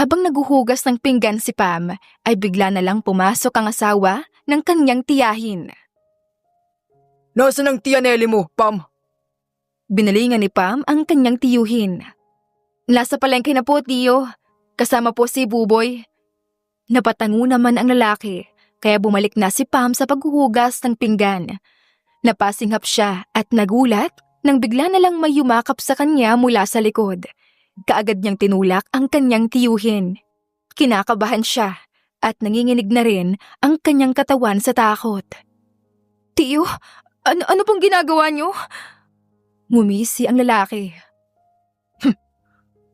Habang naguhugas ng pinggan si Pam, ay bigla na lang pumasok ang asawa ng kanyang tiyahin. Nasaan ang tiya Nelly mo, Pam? Binalingan ni Pam ang kanyang tiyuhin. Nasa palengke na po, tiyo. Kasama po si Buboy. Napatango naman ang lalaki, kaya bumalik na si Pam sa paghuhugas ng pinggan. Napasinghap siya at nagulat nang bigla na lang may yumakap sa kanya mula sa likod. Kaagad niyang tinulak ang kanyang tiyuhin. Kinakabahan siya at nanginginig na rin ang kanyang katawan sa takot. Tiyo, ano pong ginagawa niyo? Ngumisi ang lalaki.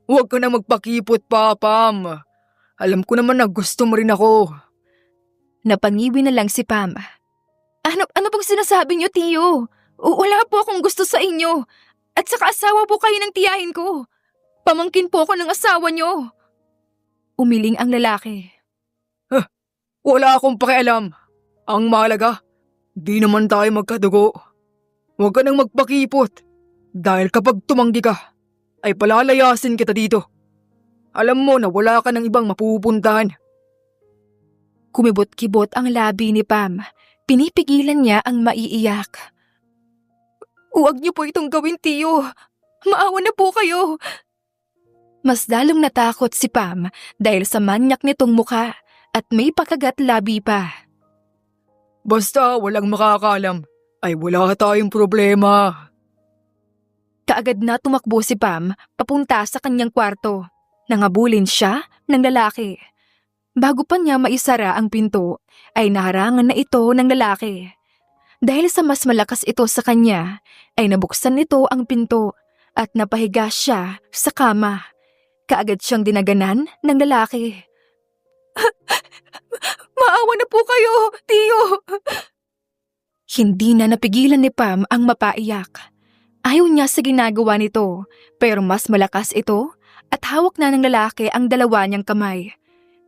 Huwag ka na magpakipot pa, Pam. Alam ko naman na gusto mo rin ako. Napangiwi na lang si Pam. Ano pong sinasabi niyo, tiyo? Wala po akong gusto sa inyo. At saka asawa po kayo ng tiyahin ko. Pamangkin po ako ng asawa niyo. Umiling ang lalaki. Wala akong pakialam. Ang mahalaga, di naman tayo magkadugo. Huwag ka nang magpakipot. Dahil kapag tumanggi ka, ay palalayasin kita dito. Alam mo na wala ka ng ibang mapupuntahan. Kumibot-kibot ang labi ni Pam. Pinipigilan niya ang maiiyak. Huwag niyo po itong gawin, tiyo. Maawa na po kayo. Mas lalong natakot si Pam dahil sa manyak nitong mukha at may pagkagat labi pa. Basta walang makakalam, ay wala tayong problema. Kaagad na tumakbo si Pam papunta sa kanyang kwarto. Nangabulin siya ng lalaki. Bago pa niya maisara ang pinto, ay naharangan na ito ng lalaki. Dahil sa mas malakas ito sa kanya, ay nabuksan nito ang pinto at napahiga siya sa kama. Kaagad siyang dinaganan ng lalaki. Maawa na po kayo, tiyo! Hindi na napigilan ni Pam ang mapaiyak. Ayaw niya sa ginagawa nito, pero mas malakas ito at hawak na ng lalaki ang dalawa niyang kamay.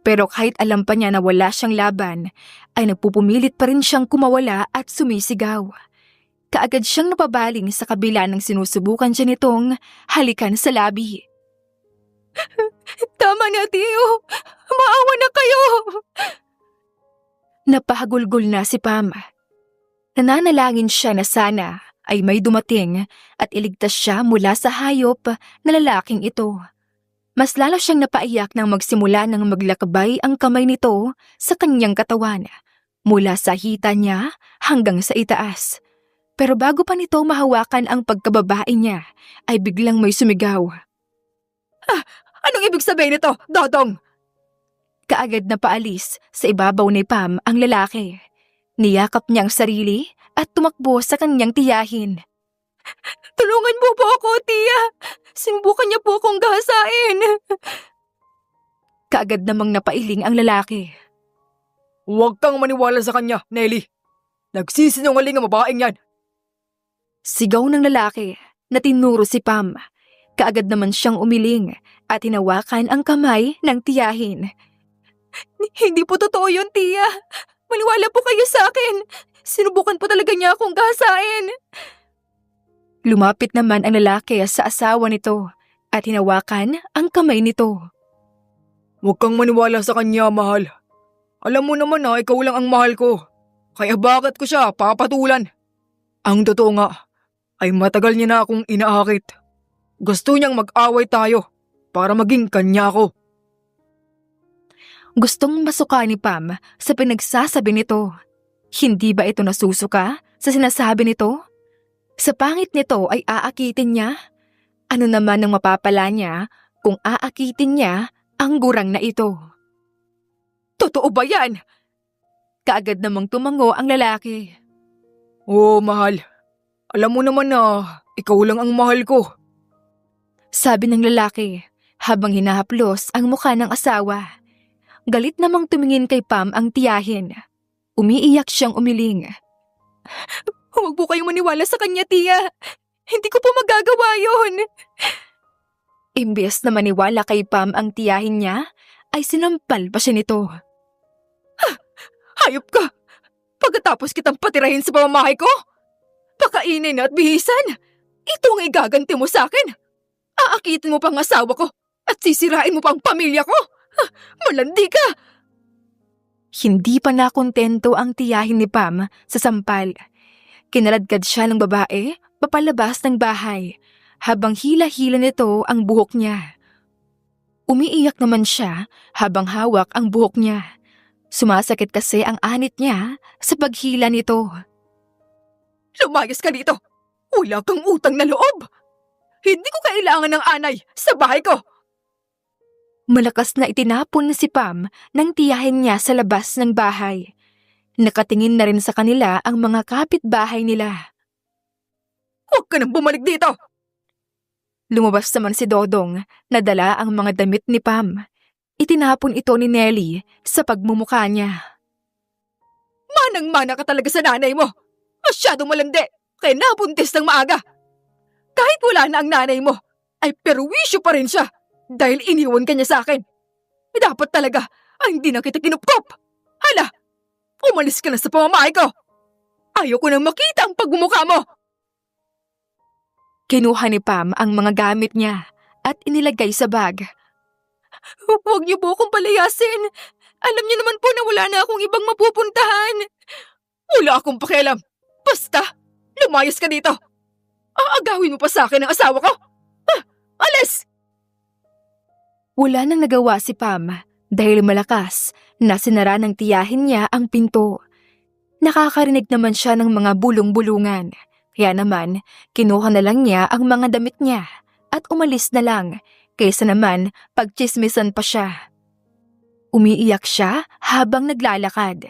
Pero kahit alam pa niya na wala siyang laban, ay nagpupumilit pa rin siyang kumawala at sumisigaw. Kaagad siyang napabaling sa kabila ng sinusubukan siya nitong halikan sa labi. Tama na, tiyo! Maawa na kayo! Napahagulgol na si Pam. Nananalangin siya na sana ay may dumating at iligtas siya mula sa hayop na lalaking ito. Mas lalo siyang napaiyak nang magsimula ng maglakbay ang kamay nito sa kanyang katawan, mula sa hita niya hanggang sa itaas. Pero bago pa nito mahawakan ang pagkababae niya, ay biglang may sumigaw. Anong ibig sabihin nito, Dodong? Kaagad na paalis sa ibabaw ni Pam ang lalaki. Niyakap niya ang sarili at tumakbo sa kanyang tiyahin. Tulungan mo po ako, tiya! Sinubukan niya po akong gahasain! Kaagad namang napailing ang lalaki. Huwag kang maniwala sa kanya, Nelly. Nagsisinungaling ang babaeng yan. Sigaw ng lalaki na tinuro si Pam. Kaagad naman siyang umiling at hinawakan ang kamay ng tiyahin. Hindi po totoo yun, tiya. Maniwala po kayo sa akin. Sinubukan po talaga niya akong gahasain. Lumapit naman ang lalaki sa asawa nito at hinawakan ang kamay nito. Huwag kang maniwala sa kanya, mahal. Alam mo naman na ikaw lang ang mahal ko. Kaya bakit ko siya papatulan? Ang totoo nga, ay matagal niya na akong inaakit. Gusto niyang mag-away tayo para maging kanya ko. Gustong masuka ni Pam sa pinagsasabi nito. Hindi ba ito nasusuka sa sinasabi nito? Sa pangit nito ay aakitin niya? Ano naman ang mapapala niya kung aakitin niya ang gurang na ito? Totoo ba yan? Kaagad namang tumango ang lalaki. Oo, mahal. Alam mo naman na ikaw lang ang mahal ko. Sabi ng lalaki habang hinahaplos ang mukha ng asawa. Galit namang tumingin kay Pam ang tiyahin. Umiiyak siyang umiling. Huwag po kayong maniwala sa kanya, tiya. Hindi ko po magagawa yun. Imbes na maniwala kay Pam ang tiyahin niya, ay sinampal pa siya nito. Hayop ka! Pagkatapos kitang patirahin sa pamamahay ko? Pakainin at bihisan? Ito ang igaganti mo sa akin? Aakitin mo pang asawa ko at sisirain mo pang pamilya ko? Malandi ka! Hindi pa nakontento ang tiyahin ni Pam sa sampal. Kinaladkad siya ng babae papalabas ng bahay habang hila-hila nito ang buhok niya. Umiiyak naman siya habang hawak ang buhok niya. Sumasakit kasi ang anit niya sa paghila nito. Lumayas ka dito! Wala kang utang na loob! Hindi ko kailangan ng anay sa bahay ko! Malakas na itinapon si Pam ng tiyahin niya sa labas ng bahay. Nakatingin na rin sa kanila ang mga kapitbahay nila. Huwag ka nang bumalik dito! Lumabas naman si Dodong na dala ang mga damit ni Pam. Itinapon ito ni Nelly sa pagmumukha niya. Manang-mana ka talaga sa nanay mo! Masyadong malandi, kaya nabuntis ng maaga! Kahit wala na ang nanay mo, ay perwisyo pa rin siya dahil iniwan ka niya sa akin. Dapat talaga ay hindi na kita kinupkop! Hala! Umalis ka na sa pamamahay ko! Ayoko nang makita ang pagmumukha mo! Kinuha ni Pam ang mga gamit niya at inilagay sa bag. Huwag niyo po akong palayasin! Alam niyo naman po na wala na akong ibang mapupuntahan! Wala akong pakialam! Basta, lumayas ka dito! Aagawin mo pa sa akin ang asawa ko! Alis! Wala nang nagawa si Pam dahil malakas na sinara ng tiyahin niya ang pinto. Nakakarinig naman siya ng mga bulong-bulungan. Kaya naman, kinuha na lang niya ang mga damit niya at umalis na lang kaysa naman pagtsismisan pa siya. Umiiyak siya habang naglalakad.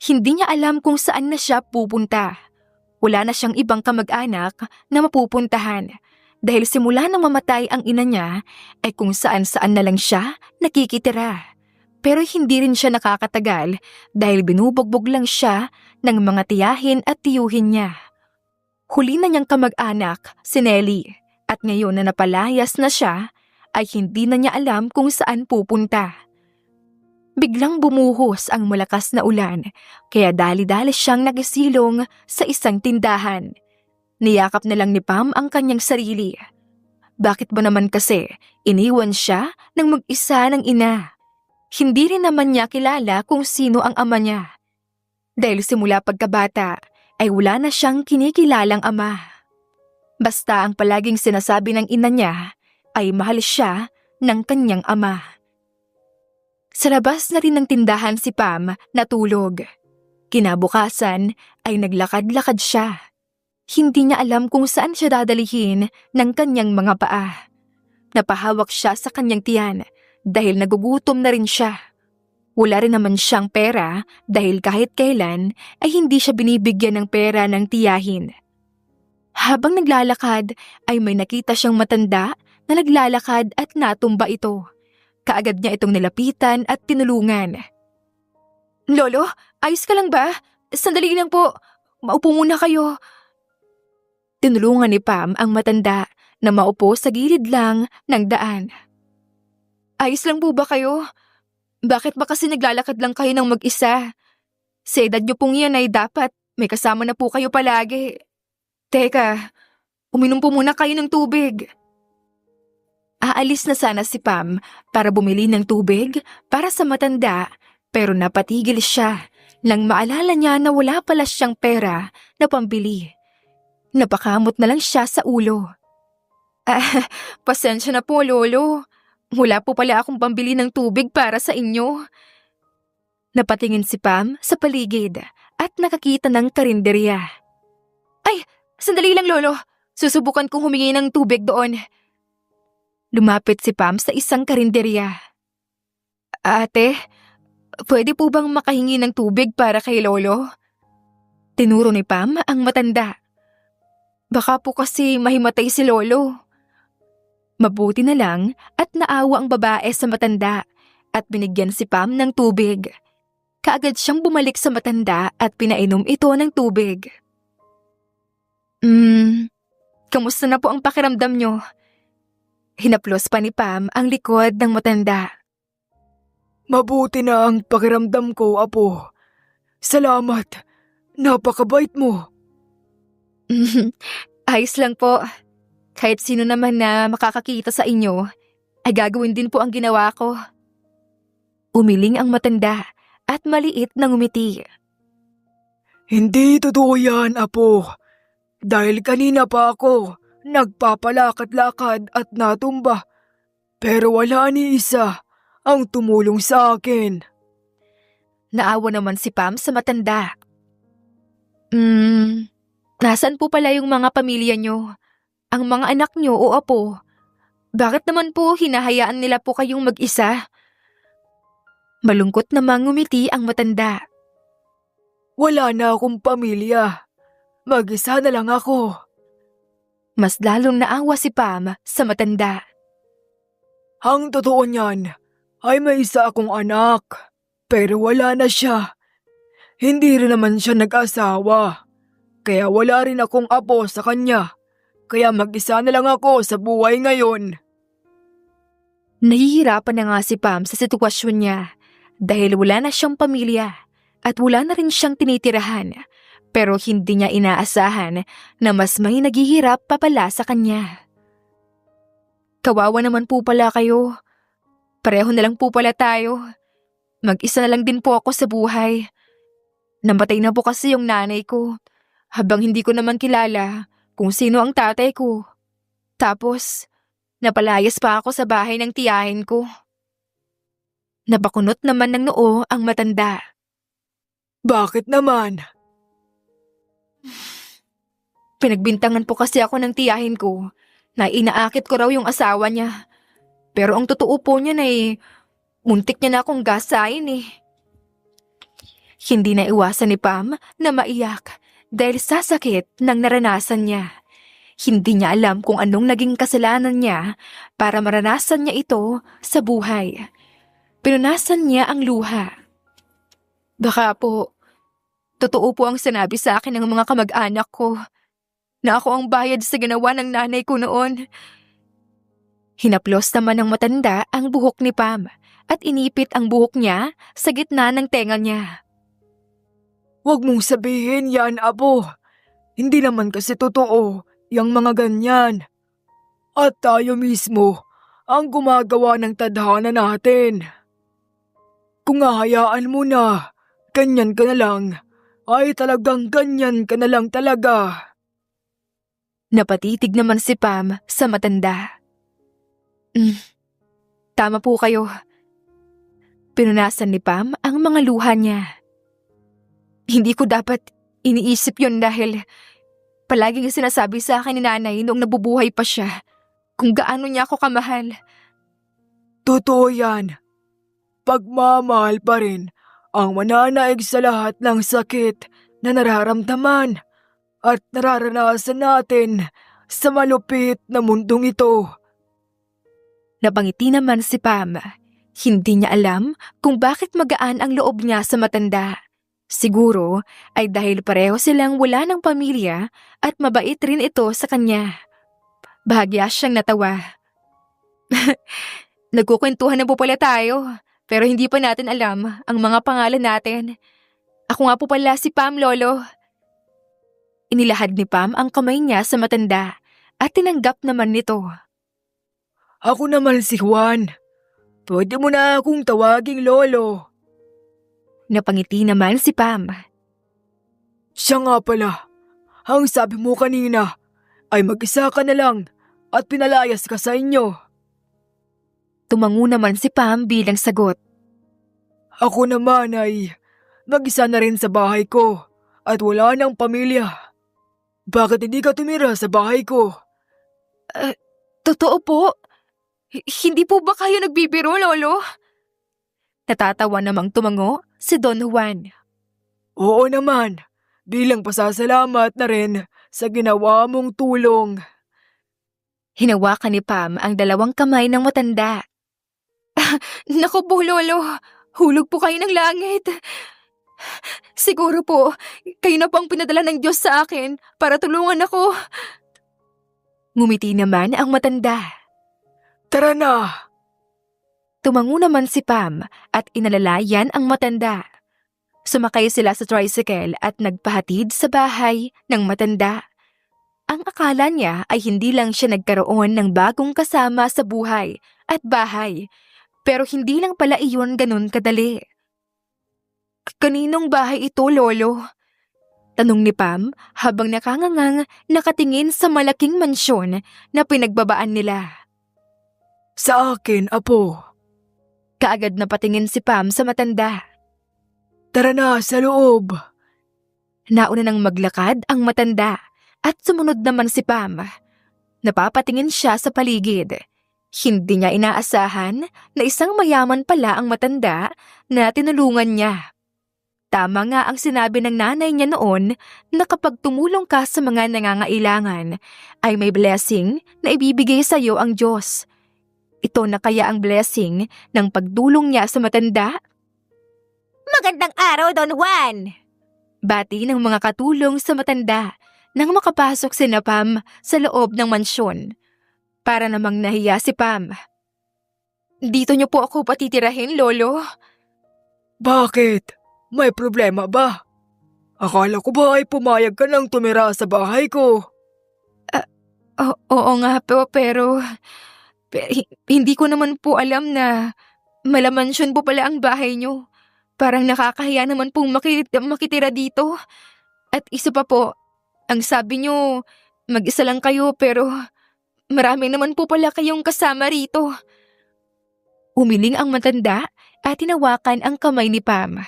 Hindi niya alam kung saan na siya pupunta. Wala na siyang ibang kamag-anak na mapupuntahan dahil simula nang mamatay ang ina niya ay kung saan-saan na lang siya nakikitira. Pero hindi rin siya nakakatagal dahil binubugbog lang siya ng mga tiyahin at tiyuhin niya. Huli na niyang kamag-anak si Nelly at ngayon na napalayas na siya ay hindi na niya alam kung saan pupunta. Biglang bumuhos ang malakas na ulan kaya dali-dali siyang nagisilong sa isang tindahan. Niyakap na lang ni Pam ang kanyang sarili. Bakit ba naman kasi iniwan siya ng mag-isa ng ina? Hindi rin naman niya kilala kung sino ang ama niya. Dahil simula pagkabata ay wala na siyang kinikilalang ama. Basta ang palaging sinasabi ng ina niya ay mahal siya ng kanyang ama. Sa labas na rin ng tindahan si Pam natulog. Kinabukasan ay naglakad-lakad siya. Hindi niya alam kung saan siya dadalihin ng kanyang mga paa. Napahawak siya sa kanyang tiyan dahil nagugutom na rin siya. Wala rin naman siyang pera dahil kahit kailan ay hindi siya binibigyan ng pera ng tiyahin. Habang naglalakad ay may nakita siyang matanda na naglalakad at natumba ito. Kaagad niya itong nilapitan at tinulungan. "Lolo, ayos ka lang ba? Sandali lang po. Maupo muna kayo." Tinulungan ni Pam ang matanda na maupo sa gilid lang ng daan. "Ayos lang po ba kayo? Bakit ba kasi naglalakad lang kayo ng mag-isa? Sa edad niyo pong yan ay dapat may kasama na po kayo palagi. Teka, uminom po muna kayo ng tubig." Aalis na sana si Pam para bumili ng tubig para sa matanda pero napatigil siya nang maalala niya na wala pala siyang pera na pambili. Napakamot na lang siya sa ulo. Pasensya na po, Lolo. Wala po pala akong pambili ng tubig para sa inyo." Napatingin si Pam sa paligid at nakakita ng karinderya. "Ay, sandali lang, Lolo. Susubukan kong humingi ng tubig doon." Lumapit si Pam sa isang karinderya. "Ate, pwede po bang makahingi ng tubig para kay Lolo?" Tinuro ni Pam ang matanda. "Baka po kasi mahimatay si Lolo." Mabuti na lang at naawa ang babae sa matanda at binigyan si Pam ng tubig. Kaagad siyang bumalik sa matanda at pinainom ito ng tubig. Kamusta na po ang pakiramdam niyo?" Hinaplos pa ni Pam ang likod ng matanda. Mabuti na ang pakiramdam ko, Apo. Salamat. Napakabait mo. Ayos lang po. Kahit sino naman na makakakita sa inyo, ay gagawin din po ang ginawa ko. Umiling ang matanda at maliit na ngumiti. Hindi totoo yan, Apo. Dahil kanina pa ako nagpapalakad-lakad at natumba. Pero wala ni isa ang tumulong sa akin. Naawa naman si Pam sa matanda. Nasaan po pala yung mga pamilya nyo? Ang mga anak nyo o apo? Bakit naman po hinahayaan nila po kayong mag-isa? Malungkot namang ngumiti ang matanda. Wala na akong pamilya. Mag-isa na lang ako. Mas lalong naawa si Pam sa matanda. Ang totoo niyan ay may isa akong anak. Pero wala na siya. Hindi rin naman siya nag-asawa. Kaya wala rin akong apo sa kanya. Kaya mag-isa na lang ako sa buhay ngayon. Nahihirapan na nga si Pam sa sitwasyon niya dahil wala na siyang pamilya at wala na rin siyang tinitirahan. Pero hindi niya inaasahan na mas may naghihirap pa pala sa kanya. Kawawa naman po pala kayo. Pareho na lang po pala tayo. Mag-isa na lang din po ako sa buhay. Namatay na po kasi yung nanay ko habang hindi ko naman kilala kung sino ang tatay ko. Tapos, napalayas pa ako sa bahay ng tiyahin ko. Napakunot naman ng noo ang matanda. Bakit naman? Pinagbintangan po kasi ako ng tiyahin ko na inaakit ko raw yung asawa niya. Pero ang totoo po niya na muntik niya na akong gasain eh. Hindi na iwasan ni Pam na maiyak dahil sa sakit ng naranasan niya. Hindi niya alam kung anong naging kasalanan niya para maranasan niya ito sa buhay. Pinunasan niya ang luha. Baka po, totoo po ang sinabi sa akin ng mga kamag-anak ko na ako ang bayad sa ginawa ng nanay ko noon. Hinaplos naman ng matanda ang buhok ni Pam at inipit ang buhok niya sa gitna ng tenga niya. Huwag mong sabihin yan, Apo. Hindi naman kasi totoo yung mga ganyan. At tayo mismo ang gumagawa ng tadhana natin. Kung hahayaan mo na, ganyan ka na lang, ay talagang ganyan ka na lang talaga. Napatitig naman si Pam sa matanda. Tama po kayo. Pinunasan ni Pam ang mga luha niya. Hindi ko dapat iniisip yon dahil palaging sinasabi sa akin ni nanay noong nabubuhay pa siya kung gaano niya ako kamahal. Totoo yan. Pagmamahal pa rin ang mananaig sa lahat ng sakit na nararamdaman at nararanasan natin sa malupit na mundong ito. Napangiti naman si Pam. Hindi niya alam kung bakit magaan ang loob niya sa matanda. Siguro ay dahil pareho silang wala ng pamilya at mabait rin ito sa kanya. Bahagya siyang natawa. Nagkukwentuhan na po pala tayo, pero hindi pa natin alam ang mga pangalan natin. Ako nga po pala si Pam, Lolo. Inilahad ni Pam ang kamay niya sa matanda at tinanggap naman nito. Ako naman si Juan. Pwede mo na akong tawaging Lolo. Napangiti naman si Pam. Siya nga pala. Ang sabi mo kanina ay mag-isa ka na lang at pinalayas ka sa inyo. Tumango naman si Pam bilang sagot. Ako naman ay mag-isa na rin sa bahay ko at wala nang pamilya. Bakit hindi ka tumira sa bahay ko? Totoo po? Hindi po ba kayo nagbibiro, Lolo? Natatawa namang tumango si Don Juan. Oo naman, bilang pasasalamat na rin sa ginawa mong tulong. Hinawakan ni Pam ang dalawang kamay ng matanda. Naku po, Lolo. Hulog po kayo ng langit. Siguro po, kayo na po ang pinadala ng Diyos sa akin para tulungan ako. Ngumiti naman ang matanda. Tara na! Tumango naman si Pam at inalalayan ang matanda. Sumakay sila sa tricycle at nagpahatid sa bahay ng matanda. Ang akala niya ay hindi lang siya nagkaroon ng bagong kasama sa buhay at bahay, Pero hindi lang pala iyon ganun kadali. Kaninong bahay ito, Lolo? Tanong ni Pam habang nakangangang nakatingin sa malaking mansyon na pinagbabaan nila. Sa akin, Apo. Kaagad na patingin si Pam sa matanda. Tara na sa loob. Nauna nang maglakad ang matanda at sumunod naman si Pam. Napapatingin siya sa paligid. Hindi niya inaasahan na isang mayaman pala ang matanda na tinulungan niya. Tama nga ang sinabi ng nanay niya noon na kapag tumulong ka sa mga nangangailangan ay may blessing na ibibigay sa iyo ang Diyos. Ito na kaya ang blessing ng pagdulong niya sa matanda? Magandang araw, Don Juan! Bati ng mga katulong sa matanda nang makapasok si Pam sa loob ng mansyon. Para namang nahiya si Pam. Dito niyo po ako patitirahin, Lolo? Bakit? May problema ba? Akala ko ba ay pumayag ka nang tumira sa bahay ko? Oo nga po, pero hindi ko naman po alam na malamansyon po pala ang bahay niyo. Parang nakakahiya naman pong makitira dito. At isa pa po, ang sabi niyo, mag-isa lang kayo pero marami naman po pala kayong kasama rito. Umiling ang matanda at tinawakan ang kamay ni Pam.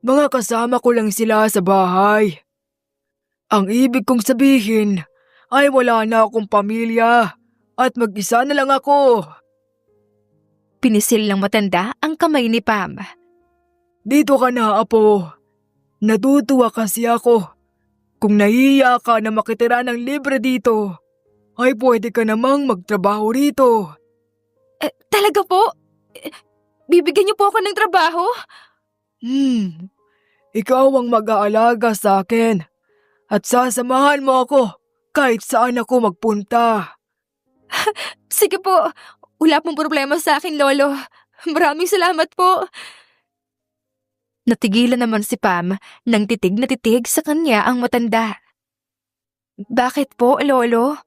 Mga kasama ko lang sila sa bahay. Ang ibig kong sabihin ay wala na akong pamilya at mag-isa na lang ako. Pinisil ng matanda ang kamay ni Pam. Dito ka na, Apo. Natutuwa kasi ako. Kung nahiya ka na makitira ng libre dito, ay pwede ka namang magtrabaho rito. Talaga po? Bibigyan niyo po ako ng trabaho? Ikaw ang mag-aalaga sa akin at sasamahan mo ako kahit saan ako magpunta. Sige po, wala pong problema sa akin, Lolo. Maraming salamat po. Natigilan naman si Pam nang titig na titig sa kanya ang matanda. Bakit po, Lolo?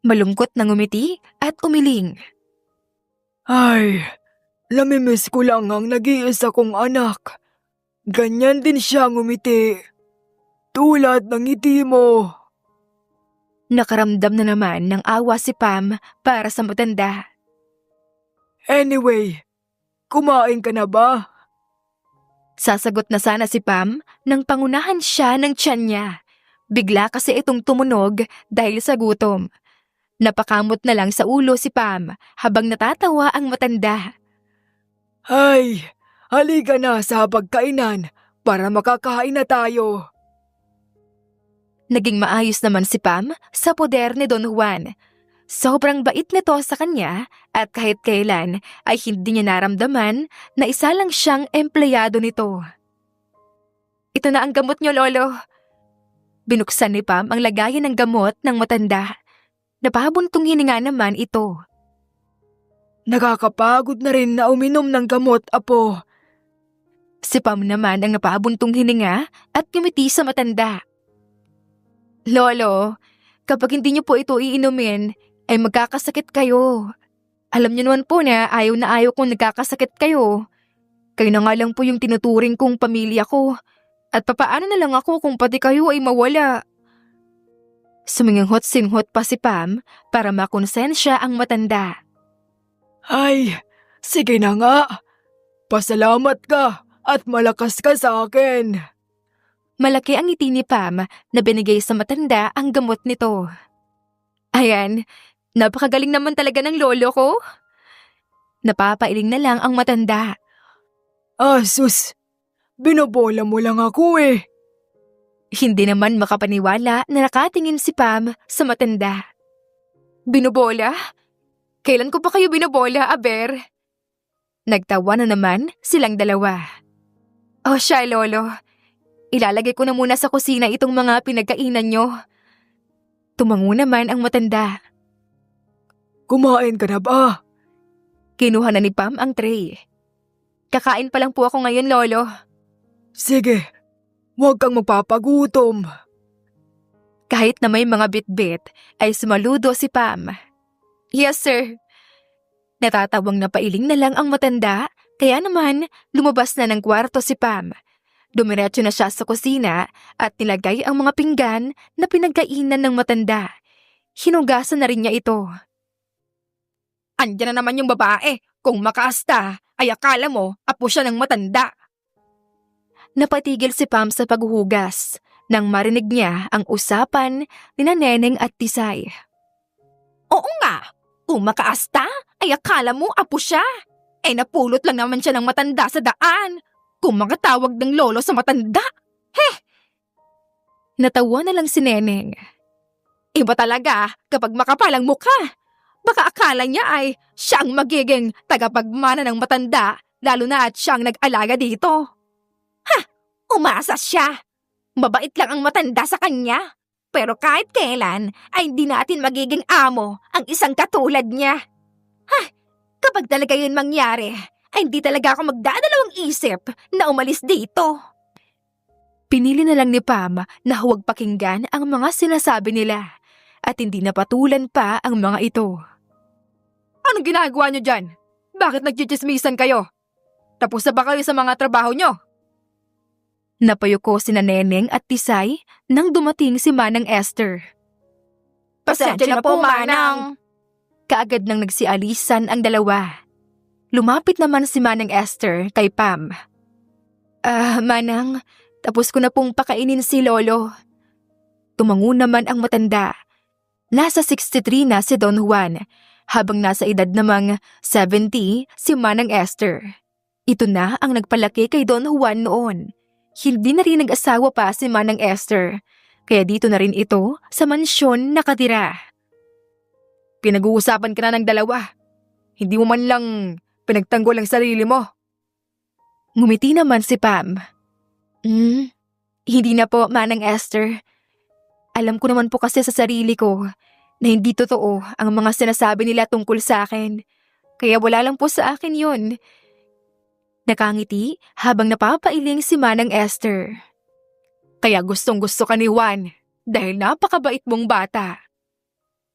Malungkot na ngumiti at umiling. Ay, namimiss ko lang ang nag-iisa kong anak. Ganyan din siya ngumiti. Tulad ng ngiti mo. Nakaramdam na naman ng awa si Pam para sa matanda. Anyway, kumain ka na ba? Sasagot na sana si Pam nang pangunahan siya ng tiyan niya. Bigla kasi itong tumunog dahil sa gutom. Napakamot na lang sa ulo si Pam habang natatawa ang matanda. Ay, halika na sa pagkainan para makakain na tayo. Naging maayos naman si Pam sa poder ni Don Juan. Sobrang bait nito sa kanya at kahit kailan ay hindi niya naramdaman na isa lang siyang empleyado nito. Ito na ang gamot niyo, Lolo. Binuksan ni Pam ang lagayan ng gamot ng matanda. Napabuntong hininga naman ito. Nakakapagod na rin na uminom ng gamot, Apo. Si Pam naman ang napabuntong hininga at ngumiti sa matanda. Lolo, kapag hindi niyo po ito iinumin, ay magkakasakit kayo. Alam niyo naman po na ayaw kong nagkakasakit kayo. Kayo na nga lang po yung tinuturing kong pamilya ko. At papaano na lang ako kung pati kayo ay mawala? Suminghot-singhot pa si Pam para makonsensya ang matanda. Ay, sige na nga. Pasalamat ka at malakas ka sa akin. Malaki ang ngiti ni Pam na binigay sa matanda ang gamot nito. Ayan, napakagaling naman talaga ng lolo ko. Napapailing na lang ang matanda. Sus, binobola mo lang ako eh. Hindi naman makapaniwala na nakatingin si Pam sa matanda. Binobola? Kailan ko pa kayo binobola, Aber? Nagtawa na naman silang dalawa. O siya, Lolo. Ilalagay ko na muna sa kusina itong mga pinagkainan nyo. Tumango naman ang matanda. Kumain ka na ba? Kinuha na ni Pam ang tray. Kakain pa lang po ako ngayon, Lolo. Sige, huwag kang magpapagutom. Kahit na may mga bit-bit, ay sumaludo si Pam. Yes, sir. Natatawang napailing na lang ang matanda, kaya naman lumabas na ng kwarto si Pam. Dumiretso na siya sa kusina at nilagay ang mga pinggan na pinagkainan ng matanda. Hinugasan na rin niya ito. Andiyan na naman yung babae. Kung makaasta, ay akala mo apo siya ng matanda. Napatigil si Pam sa paghuhugas nang marinig niya ang usapan ni Neneng at Tisay. Oo nga, kung makaasta, ay akala mo apo siya. Eh napulot lang naman siya ng matanda sa daan. Kung makatawag ng lolo sa matanda. Natawa na lang si Neneng. Iba talaga kapag makapal ang mukha. Baka akala niya ay siya ang magiging tagapagmana ng matanda, lalo na at siyang nag-alaga dito. Umasa siya. Mabait lang ang matanda sa kanya. Pero kahit kailan ay hindi natin magiging amo ang isang katulad niya. Kapag talaga yun mangyari, ay hindi talaga ako magdadalawang isip na umalis dito. Pinili na lang ni Pam na huwag pakinggan ang mga sinasabi nila at hindi napatulan pa ang mga ito. Anong ginagawa niyo dyan? Bakit nagchichismisan kayo? Tapos na ba kayo sa mga trabaho niyo? Napayuko sina Neneng at Tisay nang dumating si Manang Esther. Pasensya na po, Manang. Kaagad nang nagsialisan ang dalawa. Lumapit naman si Manang Esther kay Pam. Manang, tapos ko na pong pakainin si Lolo. Tumango naman ang matanda. Nasa 63 na si Don Juan, habang nasa edad namang 70 si Manang Esther. Ito na ang nagpalaki kay Don Juan noon. Hindi na rin nag-asawa pa si Manang Esther, kaya dito na rin ito sa mansyon nakatira. Pinag-uusapan ka na ng dalawa. Hindi mo man lang pinagtanggol ang sarili mo. Ngumiti naman si Pam. Hindi na po, Manang Esther. Alam ko naman po kasi sa sarili ko na hindi totoo ang mga sinasabi nila tungkol sa akin. Kaya wala lang po sa akin yun. Nakangiti habang napapailing si Manang Esther. Kaya gustong-gusto ka ni Juan dahil napakabait mong bata.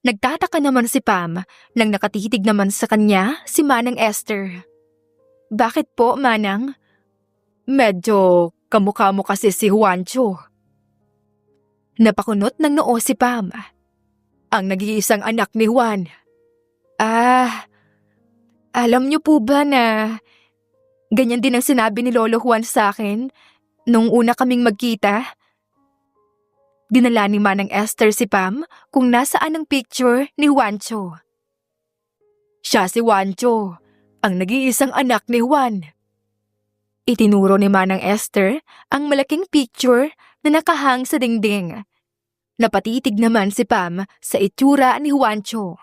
Nagtataka naman si Pam nang nakatitig naman sa kanya si Manang Esther. Bakit po, Manang? Medyo kamukha mo kasi si Juancho. Napakunot ng noo si Pam. Ang nag-iisang anak ni Juan. Alam niyo po ba na ganyan din ang sinabi ni Lolo Juan sa akin nung una kaming magkita? Dinala ni Manang Esther si Pam kung nasaan ang picture ni Juancho. Siya si Juancho, ang nag-iisang anak ni Juan. Itinuro ni Manang Esther ang malaking picture na nakahang sa dingding. Napatitig naman si Pam sa itsura ni Juancho.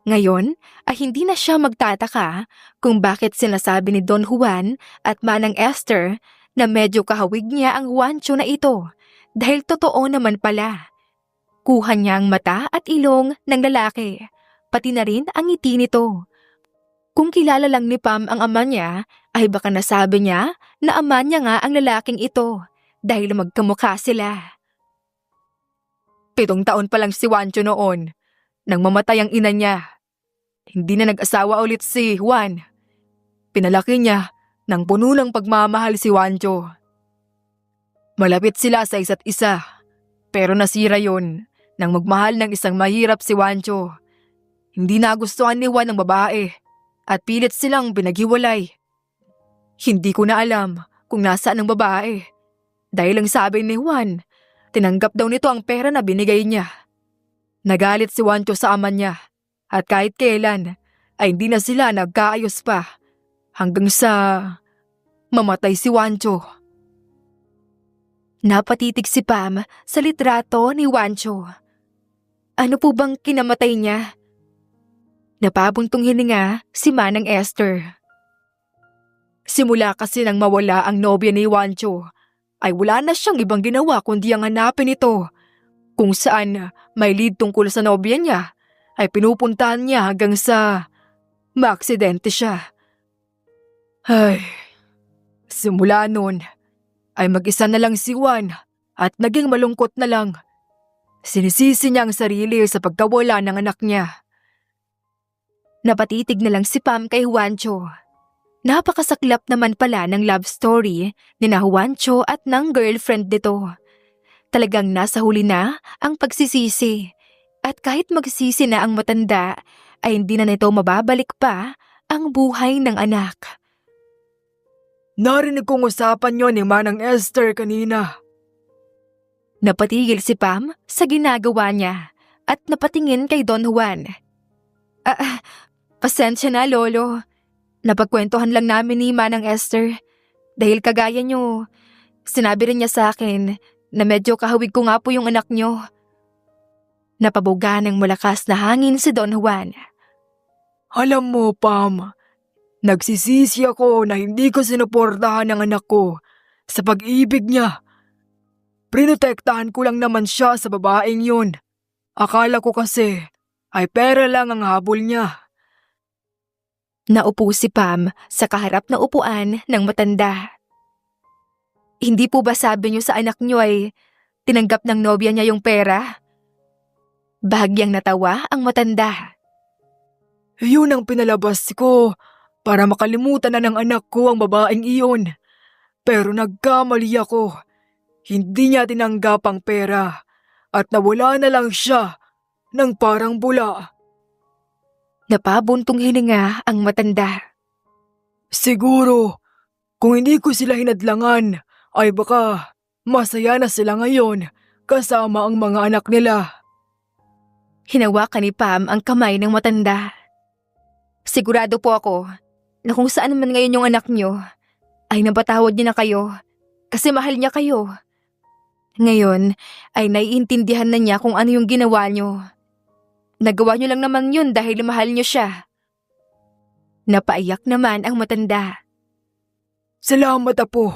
Ngayon ay hindi na siya magtataka kung bakit sinasabi ni Don Juan at Manang Esther na medyo kahawig niya ang Juancho na ito dahil totoo naman pala. Kuha niya ang mata at ilong ng lalaki, pati na rin ang ngiti nito. Kung kilala lang ni Pam ang ama niya, ay baka nasabi niya na ama niya nga ang lalaking ito dahil magkamukha sila. 7 taon pa lang si Juancho noon nang mamatay ang ina niya. Hindi na nag-asawa ulit si Juan. Pinalaki niya ng puno ng pagmamahal si Juancho. Malapit sila sa isa't isa, pero nasira yon nang magmahal ng isang mahirap si Juancho. Hindi nagustuhan ni Juan ng babae at pilit silang pinaghiwalay. Hindi ko na alam kung nasaan ang babae dahil ang sabi ni Juan, tinanggap daw nito ang pera na binigay niya. Nagalit si Juancho sa ama niya at kahit kailan ay hindi na sila nagkaayos pa hanggang sa mamatay si Juancho. Napatitig si Pam sa litrato ni Juancho. Ano po bang kinamatay niya? Napabuntong hininga si Manang Esther. Simula kasi nang mawala ang nobya ni Juancho, ay wala na siyang ibang ginawa kundi ang hanapin ito. Kung saan may lead tungkol sa nobya niya, ay pinupuntahan niya hanggang sa maaksidente siya. Ay, simula noon ay mag-isa na lang si Juan at naging malungkot na lang. Sinisisi niya ang sarili sa pagkawala ng anak niya. Napatitig na lang si Pam kay Juancho. Napakasaklap naman pala ng love story ni na Juancho at ng girlfriend nito. Talagang nasa huli na ang pagsisisi. At kahit magsisi na ang matanda, ay hindi na nito mababalik pa ang buhay ng anak. Narinig kong usapan nyo ni Manang Esther kanina. Napatigil si Pam sa ginagawa niya at napatingin kay Don Juan. Pasensya na, Lolo. Napagkwentuhan lang namin ni Manang Esther. Dahil kagaya niyo, sinabi rin niya sa akin na medyo kahawig ko nga po yung anak niyo. Napabuga ng malakas na hangin si Don Juan. Alam mo, Pam, nagsisisi ako na hindi ko sinuportahan ang anak ko sa pag-ibig niya. Prinotektahan ko lang naman siya sa babaeng yun. Akala ko kasi ay pera lang ang habol niya. Naupo si Pam sa kaharap na upuan ng matanda. Hindi po ba sabi niyo sa anak niyo ay tinanggap ng nobya niya yung pera? Bahagyang natawa ang matanda. Yun ang pinalabas ko para makalimutan na ng anak ko ang babaeng iyon. Pero nagkamali ako. Hindi niya tinanggap ang pera at nawala na lang siya ng parang bula. Napabuntong hininga ang matanda. Siguro, kung hindi ko sila hinadlangan, ay baka masaya na sila ngayon kasama ang mga anak nila. Hinawakan ni Pam ang kamay ng matanda. Sigurado po ako na kung saan man ngayon yung anak niyo, ay napatawad niya na kayo kasi mahal niya kayo. Ngayon ay naiintindihan na niya kung ano yung ginawa niyo. Nagawa niyo lang naman yun dahil mahal niyo siya. Napaiyak naman ang matanda. Salamat, Apo.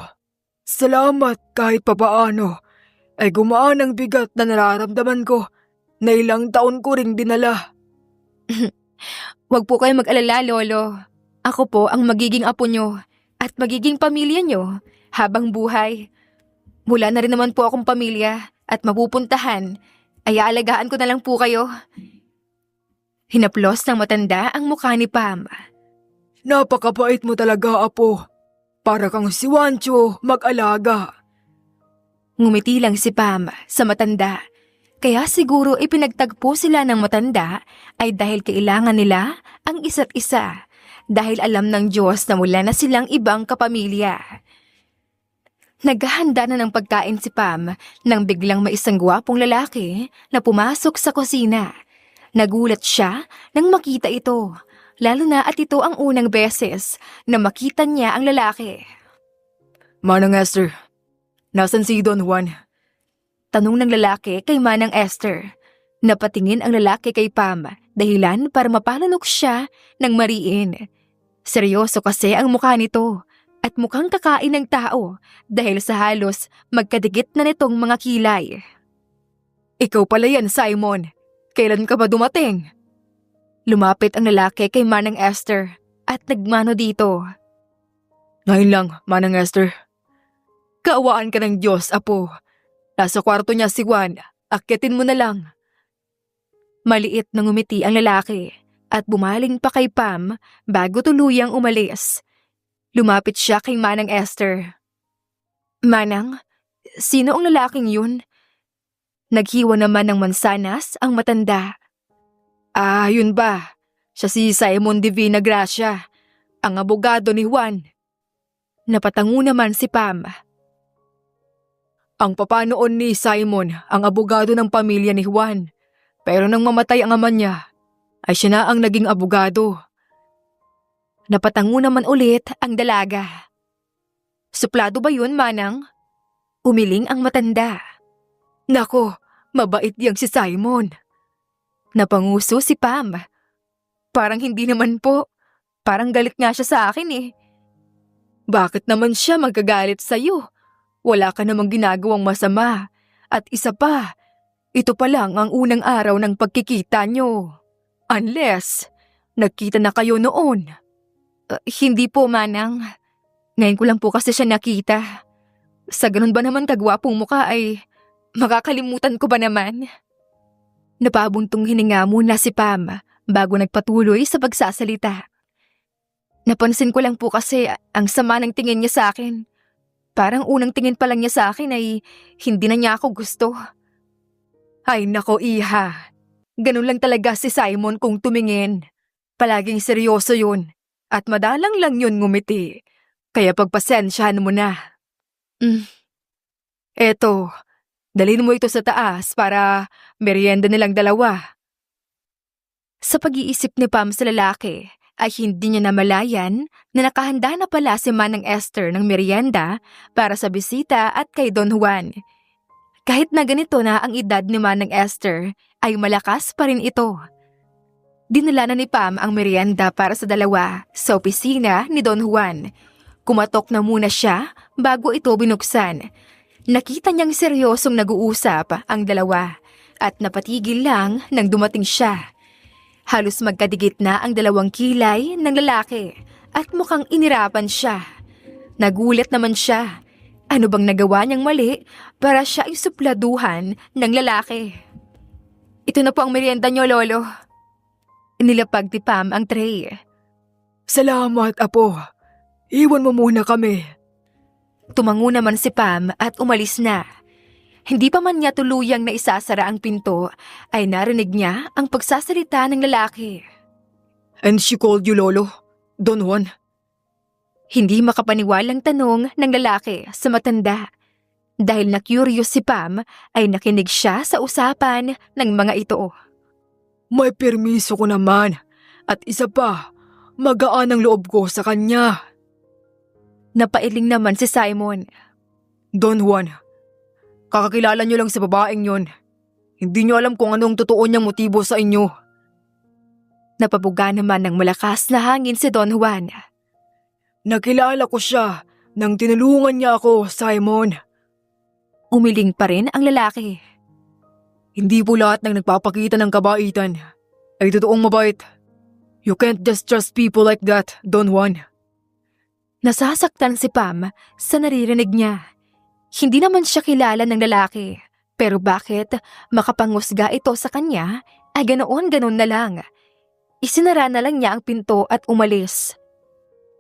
Salamat kahit papaano ay gumaan ang bigat na nararamdaman ko na ilang taon ko ring dinala. Huwag po kayo mag-alala, Lolo. Ako po ang magiging apo niyo at magiging pamilya niyo habang buhay. Mula na rin naman po akong pamilya at mapupuntahan ay aalagaan ko na lang po kayo. Hinaplos ng matanda ang mukha ni Pam. Napakabait mo talaga, Apo. Para kang si Juancho mag-alaga. Ngumiti lang si Pam sa matanda. Kaya siguro ipinagtagpo sila ng matanda ay dahil kailangan nila ang isa't isa. Dahil alam ng Diyos na mula na silang ibang kapamilya. Naghahanda na ng pagkain si Pam nang biglang may isang gwapong lalaki na pumasok sa kusina. Nagulat siya nang makita ito, lalo na at ito ang unang beses na makita niya ang lalaki. Manang Esther, nasan si Don Juan? Tanong ng lalaki kay Manang Esther. Napatingin ang lalaki kay Pam, dahilan para mapalunok siya ng mariin. Seryoso kasi ang mukha nito at mukhang kakain ng tao dahil sa halos magkadikit na nitong mga kilay. Ikaw pala yan, Simon. Kailan ka ba dumating? Lumapit ang lalaki kay Manang Esther at nagmano dito. Ngayon lang, Manang Esther. Kaawaan ka ng Diyos, Apo. Nasa kwarto niya si Juan, akyatin mo na lang. Maliit na ngumiti ang lalaki at bumaling pa kay Pam bago tuluyang umalis. Lumapit siya kay Manang Esther. Manang, sino ang lalaking yun? Naghiwa naman ng mansanas ang matanda. Ah, yun ba? Siya si Simon Divina Gracia, ang abogado ni Juan. Napatango naman si Pam. Ang papanoon ni Simon ang abogado ng pamilya ni Juan. Pero nang mamatay ang ama niya, ay siya na ang naging abogado. Napatango naman ulit ang dalaga. Suplado ba yun, Manang? Umiling ang matanda. Nako, mabait yang si Simon. Napanguso si Pam. Parang hindi naman po. Parang galit nga siya sa akin eh. Bakit naman siya magagalit sa'yo? Wala ka namang ginagawang masama. At isa pa, ito pa lang ang unang araw ng pagkikita nyo. Unless, nagkita na kayo noon. Hindi po, Manang. Ngayon ko lang po kasi siya nakita. Sa ganun ba naman kagwapong mukha ay makakalimutan ko ba naman? Napabuntong hininga muna si Pam bago nagpatuloy sa pagsasalita. Napansin ko lang po kasi ang sama ng tingin niya sa akin. Parang unang tingin pa lang niya sa akin ay hindi na niya ako gusto. Ay nako iha, ganun lang talaga si Simon kung tumingin. Palaging seryoso yun at madalang lang yun ngumiti. Kaya pagpasensyahan mo na. Eto, dalhin mo ito sa taas para merienda nilang dalawa. Sa pag-iisip ni Pam sa lalaki, ay hindi niya namalayan na nakahanda na pala si Manang Esther ng merienda para sa bisita at kay Don Juan. Kahit na ganito na ang edad ni Manang Esther, ay malakas pa rin ito. Dinala na ni Pam ang merienda para sa dalawa sa opisina ni Don Juan. Kumatok na muna siya bago ito binuksan. Nakita niyang seryosong nag-uusap ang dalawa at napatigil lang nang dumating siya. Halos magkadigit na ang dalawang kilay ng lalaki at mukhang inirapan siya. Nagulat naman siya. Ano bang nagawa niyang mali para siya ay supladuhan ng lalaki? Ito na po ang merienda niyo, Lolo. Inilapag ni Pam ang tray. Salamat, Apo. Iwan mo muna kami. Tumango naman si Pam at umalis na. Hindi pa man niya tuluyang naisasara ang pinto, ay narinig niya ang pagsasalita ng lalaki. And she called you Lolo, Don Juan? Hindi makapaniwalang tanong ng lalaki sa matanda. Dahil na-curious si Pam, ay nakinig siya sa usapan ng mga ito. May permiso ko naman. At isa pa, magaan ang loob ko sa kanya. Napailing naman si Simon. Don Juan, kakakilala niyo lang sa babaeng yon. Hindi niyo alam kung anong totoo niyang motibo sa inyo. Napabuga naman ng malakas na hangin si Don Juan. Nakilala ko siya nang tinulungan niya ako, Simon. Umiling pa rin ang lalaki. Hindi po lahat ng nagpapakita ng kabaitan ay totoong mabait. You can't just trust people like that, Don Juan. Nasasaktan si Pam sa naririnig niya. Hindi naman siya kilala ng lalaki, pero bakit makapangusga ito sa kanya ay ganoon na lang. Isinara na lang niya ang pinto at umalis.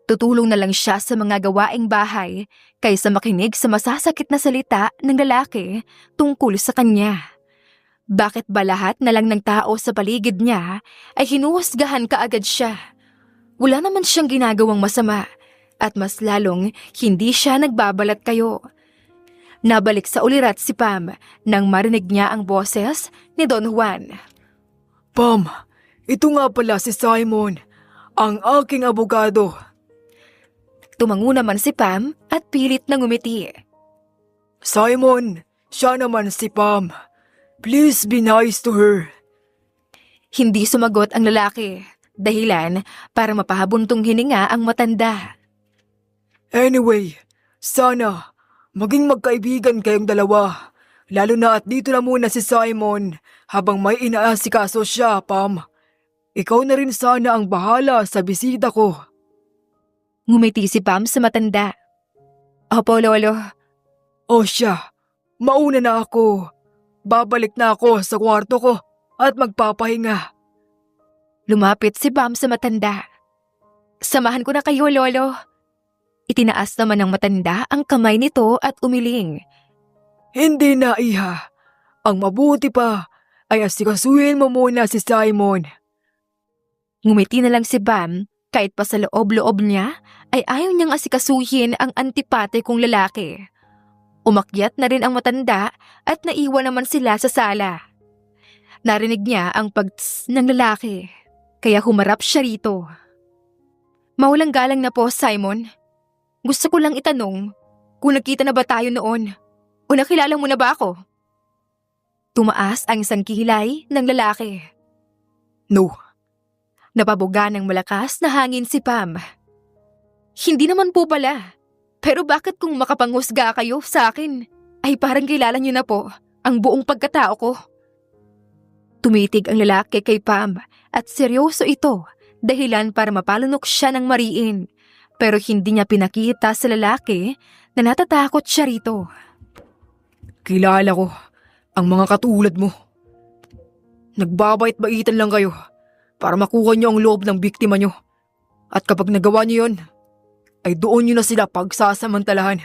Tutulong na lang siya sa mga gawaing bahay kaysa makinig sa masasakit na salita ng lalaki tungkol sa kanya. Bakit ba lahat na lang ng tao sa paligid niya ay hinuhusgahan kaagad siya? Wala naman siyang ginagawang masama at mas lalong hindi siya nagbabalat kayo. Nabalik sa ulirat si Pam nang marinig niya ang boses ni Don Juan. Pam, ito nga pala si Simon, ang aking abogado. Tumango naman si Pam at pilit na ngumiti. Simon, siya naman si Pam. Please be nice to her. Hindi sumagot ang lalaki, dahilan para mapahabuntong hininga ang matanda. Anyway, sana maging magkaibigan kayong dalawa. Lalo na at dito na muna si Simon habang may inaasikaso siya, Pam. Ikaw na rin sana ang bahala sa bisita ko. Ngumiti si Pam sa matanda. Opo, Lolo. O siya, mauna na ako. Babalik na ako sa kwarto ko at magpapahinga. Lumapit si Pam sa matanda. Samahan ko na kayo, Lolo. Itinaas naman ng matanda ang kamay nito at umiling. Hindi na, iha. Ang mabuti pa ay asikasuhin mo muna si Simon. Ngumiti na lang si Pam kahit pa sa loob-loob niya ay ayaw niyang asikasuhin ang antipate kong lalaki. Umakyat na rin ang matanda at naiwan naman sila sa sala. Narinig niya ang pag-tss ng lalaki, kaya humarap siya rito. Mawalang galang na po, Simon. Gusto ko lang itanong kung nagkita na ba tayo noon o nakilala mo na ba ako? Tumaas ang isang kilay ng lalaki. No. Napabuga ng malakas na hangin si Pam. Hindi naman po pala. Pero bakit kung makapanghusga kayo sa akin, ay parang kilala niyo na po ang buong pagkatao ko? Tumitig ang lalaki kay Pam at seryoso ito dahilan para mapalunok siya ng mariin. Pero hindi niya pinakita sa lalaki na natatakot siya rito. Kilala ko ang mga katulad mo. Nagbabait-baitan lang kayo. para makuha niyo ang loob ng biktima niyo. At kapag nagawa niyo yun, ay doon niyo na sila pagsasamantalahan.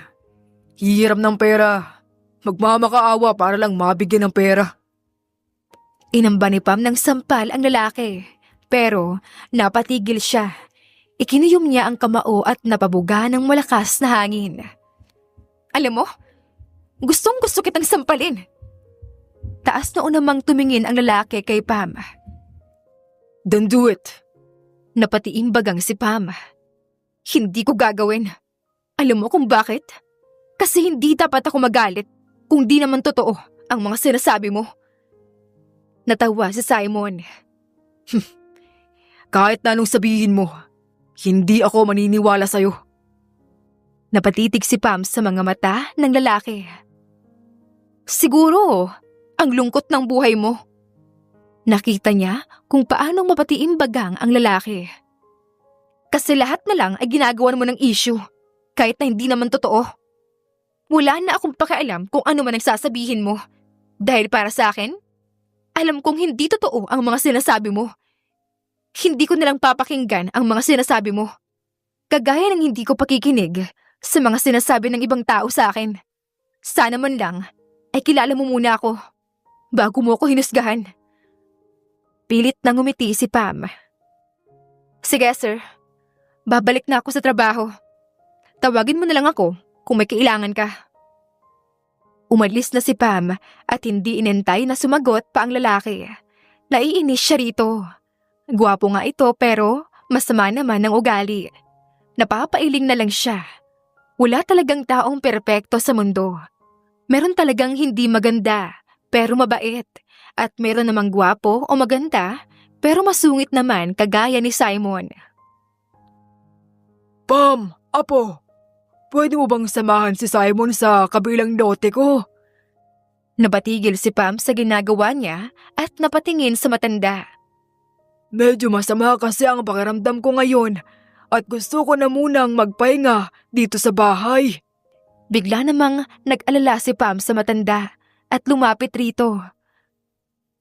Hihiram ng pera, magmamakaawa para lang mabigyan ng pera. Inamba ni Pam ng sampal ang lalaki, pero napatigil siya. Ikinuyom niya ang kamao at napabuga ng malakas na hangin. Alam mo, gustong-gusto kitang sampalin. Taas na namang tumingin ang lalaki kay Pam. Then do it. Napatiimbagang si Pam. Hindi ko gagawin. Alam mo kung bakit? Kasi hindi dapat ako magalit kung di naman totoo ang mga sinasabi mo. Natawa si Simon. Kahit na anong sabihin mo, hindi ako maniniwala sa'yo. Napatitig si Pam sa mga mata ng lalaki. Siguro, ang lungkot ng buhay mo. Nakita niya kung paanong mapatiimbagang ang lalaki. Kasi lahat na lang ay ginagawan mo ng issue, kahit na hindi naman totoo. Wala na akong pakialam kung ano man ang sasabihin mo. Dahil para sa akin, alam kong hindi totoo ang mga sinasabi mo. Hindi ko nalang papakinggan ang mga sinasabi mo. Kagaya ng hindi ko pakikinig sa mga sinasabi ng ibang tao sa akin. Sana man lang ay kilala mo muna ako bago mo ako hinusgahan. Pilit na ngumiti si Pam. Sige sir, babalik na ako sa trabaho. Tawagin mo na lang ako kung may kailangan ka. Umalis na si Pam at hindi inentay na sumagot pa ang lalaki. Naiinis siya rito. Gwapo nga ito pero masama naman ang ugali. Napapailing na lang siya. Wala talagang taong perpekto sa mundo. Meron talagang hindi maganda pero mabait. At meron namang gwapo o maganda pero masungit naman kagaya ni Simon. Pam, apo, pwede mo bang samahan si Simon sa kabilang lote ko? Napatigil si Pam sa ginagawa niya at napatingin sa matanda. Medyo masama kasi ang pakiramdam ko ngayon at gusto ko na munang magpahinga dito sa bahay. Bigla namang nag-alala si Pam sa matanda at lumapit rito.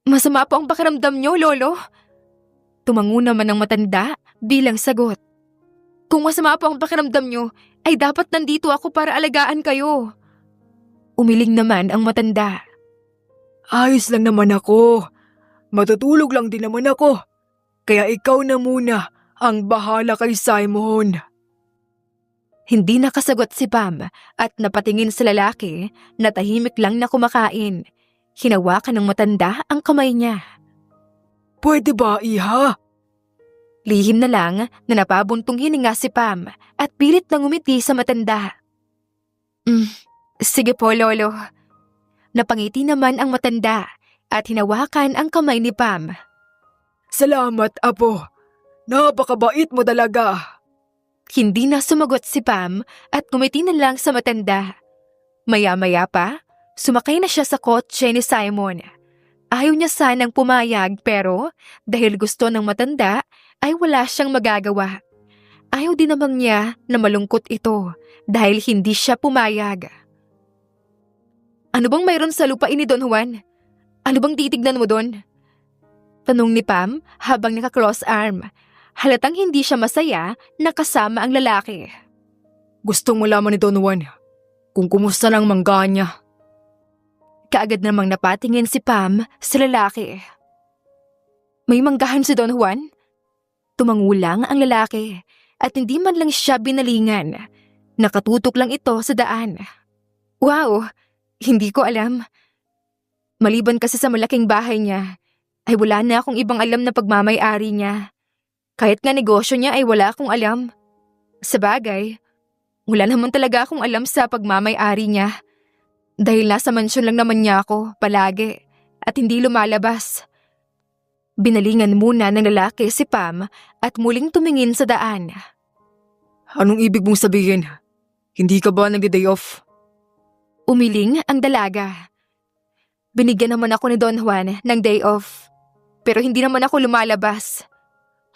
Masama po ang pakiramdam niyo, Lolo. Tumango naman ang matanda bilang sagot. Kung masama po ang pakiramdam niyo, ay dapat nandito ako para alagaan kayo. Umiling naman ang matanda. Ayos lang naman ako. Matutulog lang din naman ako. Kaya ikaw na muna ang bahala kay Simon. Hindi nakasagot si Pam at napatingin sa lalaki na tahimik lang na kumakain. Hinawakan ng matanda ang kamay niya. Pwede ba, iha? Lihim na lang na napabuntong hininga si Pam at pilit na ngumiti sa matanda. Sige po, Lolo. Napangiti naman ang matanda at hinawakan ang kamay ni Pam. Salamat, apo. Napakabait mo talaga. Hindi na sumagot si Pam at ngumiti na lang sa matanda. Maya-maya pa, sumakay na siya sa kotse ni Simon. Ayaw niya sanang pumayag pero dahil gusto ng matanda ay wala siyang magagawa. Ayaw din naman niya na malungkot ito dahil hindi siya pumayag. Ano bang mayroon sa lupain ni Don Juan? Ano bang titignan mo doon? Tanong ni Pam habang naka-cross arm. Halatang hindi siya masaya na kasama ang lalaki. Gusto mo laman ni Don Juan kung kumusta ng mangga niya. Kaagad namang napatingin si Pam sa lalaki. May manggahan si Don Juan? Tumangulang ang lalaki at hindi man lang siya binalingan. Nakatutok lang ito sa daan. Wow, hindi ko alam. Maliban kasi sa malaking bahay niya, ay wala na akong ibang alam na pagmamay-ari niya. Kahit nga negosyo niya ay wala akong alam. Sabagay, wala naman talaga akong alam sa pagmamay-ari niya. Dahil nasa mansyon lang naman niya ako palagi at hindi lumalabas. Binalingan muna ng lalaki si Pam at muling tumingin sa daan. Anong ibig mong sabihin? Hindi ka ba nagde-day off? Umiling ang dalaga. Binigyan naman ako ni Don Juan ng day off. Pero hindi naman ako lumalabas.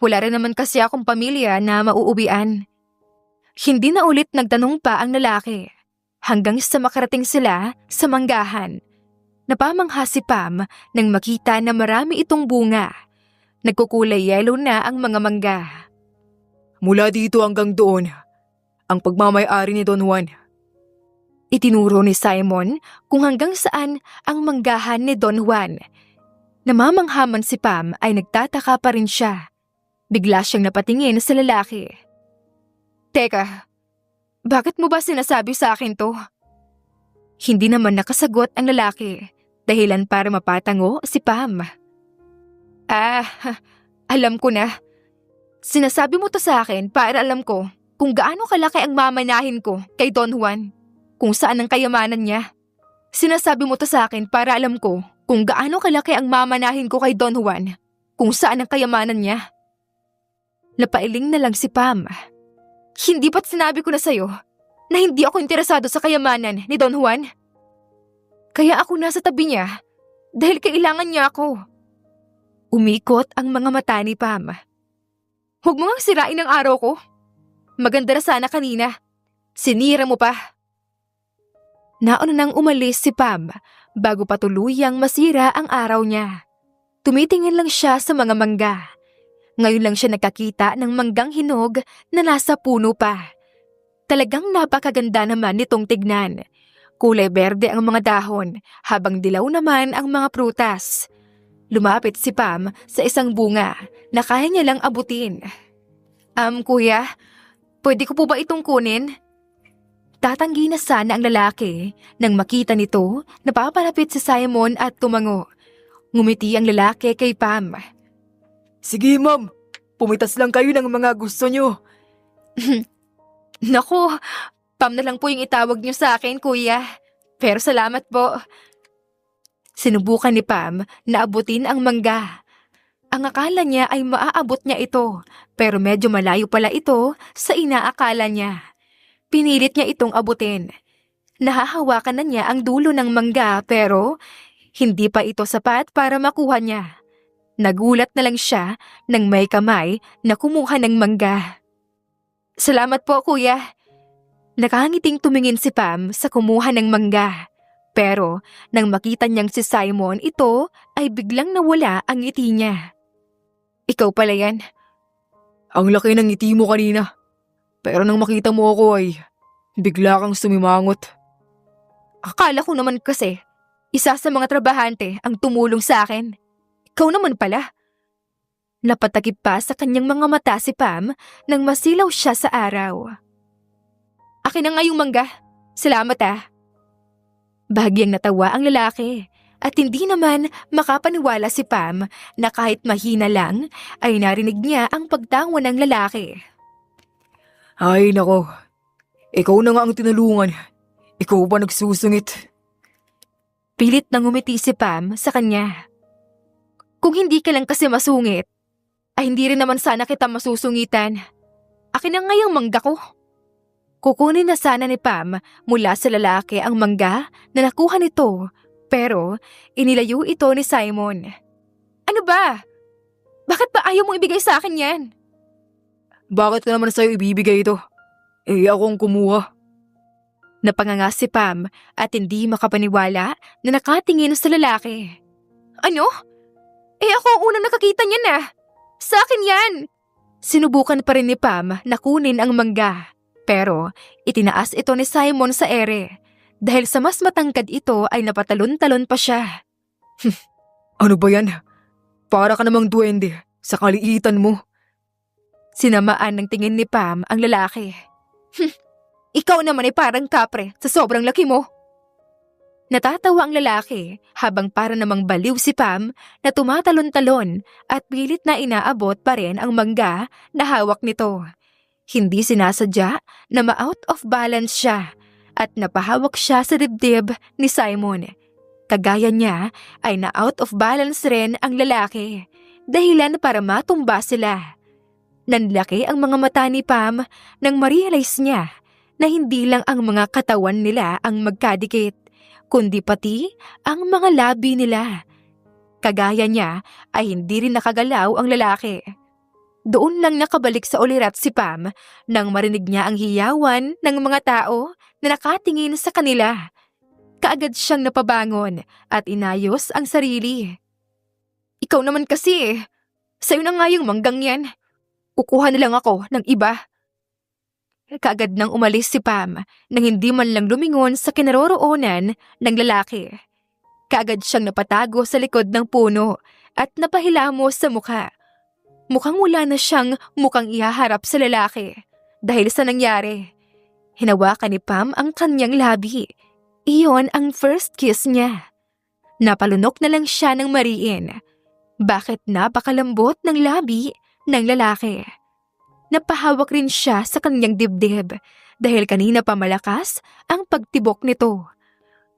Wala rin naman kasi akong pamilya na mauuwian. Hindi na ulit nagtanong pa ang lalaki. Hanggang sa makarating sila sa manggahan. Napamangha si Pam nang makita na marami itong bunga. Nagkukulay yellow na ang mga mangga. Mula dito hanggang doon, ang pagmamay-ari ni Don Juan. Itinuro ni Simon kung hanggang saan ang manggahan ni Don Juan. Namamanghaman si Pam ay nagtataka pa rin siya. Bigla siyang napatingin sa lalaki. Teka, bakit mo ba sinasabi sa akin to? Hindi naman nakasagot ang lalaki, dahilan para mapatango si Pam. Alam ko na. Sinasabi mo to sa akin para alam ko kung gaano kalaki ang mamanahin ko kay Don Juan, kung saan ang kayamanan niya. Sinasabi mo to sa akin para alam ko kung gaano kalaki ang mamanahin ko kay Don Juan, kung saan ang kayamanan niya. Napailing na lang si Pam. Hindi ba't sinabi ko na sa'yo na hindi ako interesado sa kayamanan ni Don Juan? Kaya ako nasa tabi niya dahil kailangan niya ako. Umikot ang mga mata ni Pam. Huwag mo ngang sirain ang araw ko. Maganda na sana kanina. Sinira mo pa. Nauna nang umalis si Pam bago pa tuluyang masira ang araw niya. Tumitingin lang siya sa mga mangga. Ngayon lang siya nakakita ng manggang hinog na nasa puno pa. Talagang napakaganda naman nitong tignan. Kulay berde ang mga dahon habang dilaw naman ang mga prutas. Lumapit si Pam sa isang bunga na kaya niya lang abutin. Kuya, pwede ko po ba itong kunin? Tatanggi na sana ang lalaki nang makita nito na papalapit si Simon at tumango. Ngumiti ang lalaki kay Pam. Sige ma'am, pumitas lang kayo ng mga gusto nyo. Naku, Pam na lang po yung itawag niyo sa akin, kuya. Pero salamat po. Sinubukan ni Pam na abutin ang mangga. Ang akala niya ay maaabot niya ito, pero medyo malayo pala ito sa inaakala niya. Pinilit niya itong abutin. Nahahawakan na niya ang dulo ng mangga pero hindi pa ito sapat para makuha niya. Nagulat na lang siya nang may kamay na kumuha ng mangga. Salamat po, kuya. Nakangiting tumingin si Pam sa kumuha ng mangga. Pero nang makita niyang si Simon, ito ay biglang nawala ang ngiti niya. Ikaw pala yan. Ang laki ng ngiti mo kanina. Pero nang makita mo ako ay bigla kang sumimangot. Akala ko naman kasi, isa sa mga trabahante ang tumulong sa akin. Ikaw naman pala. Napatakip pa sa kanyang mga mata si Pam nang masilaw siya sa araw. Akin na nga yung mangga. Salamat ah. Bahagyang natawa ang lalaki at hindi naman makapaniwala si Pam na kahit mahina lang ay narinig niya ang pagtawa ng lalaki. Ay nako, ikaw na nga ang tinulungan. Ikaw pa nagsusungit. Pilit na ngumiti si Pam sa kanya. Kung hindi ka lang kasi masungit, ay hindi rin naman sana kita masusungitan. Akin na nga yung mangga ko. Kukunin na sana ni Pam mula sa lalaki ang mangga na nakuha nito, pero inilayo ito ni Simon. Ano ba? Bakit ba ayaw mong ibigay sa akin yan? Bakit ka naman sa'yo ibibigay ito? Ako ang kumuha. Napanganga si Pam at hindi makapaniwala na nakatingin sa lalaki. Ano? Ako ang unang nakakita niyan ah. Sa akin yan! Sinubukan pa rin ni Pam na kunin ang mangga. Pero itinaas ito ni Simon sa ere. Dahil sa mas matangkad ito ay napatalon-talon pa siya. Ano ba yan? Para ka namang duwende sa kaliitan mo. Sinamaan ng tingin ni Pam ang lalaki. Ikaw naman ay parang kapre sa sobrang laki mo. Natatawa ang lalaki habang para namang baliw si Pam na tumatalon-talon at pilit na inaabot pa rin ang mangga na hawak nito. Hindi sinasadya na ma-out of balance siya at napahawak siya sa dibdib ni Simon. Kagaya niya ay na-out of balance rin ang lalaki, dahilan para matumba sila. Nanlaki ang mga mata ni Pam nang ma-realize niya na hindi lang ang mga katawan nila ang magkadikit, kundi pati ang mga labi nila. Kagaya niya ay hindi rin nakagalaw ang lalaki. Doon lang nakabalik sa ulirat si Pam nang marinig niya ang hiyawan ng mga tao na nakatingin sa kanila. Kaagad siyang napabangon at inayos ang sarili. Ikaw naman kasi Sa'yo na nga yung manggang yan. Kukuha na lang ako ng iba. Kaagad nang umalis si Pam nang hindi man lang lumingon sa kinaroroonan ng lalaki. Kaagad siyang napatago sa likod ng puno at napahilamos sa mukha. Mukhang wala na siyang mukhang ihaharap sa lalaki dahil sa nangyari. Hinawakan ni Pam ang kanyang labi. Iyon ang first kiss niya. Napalunok na lang siya ng mariin. Bakit napakalambot ng labi ng lalaki? Napahawak rin siya sa kanyang dibdib dahil kanina pa malakas ang pagtibok nito.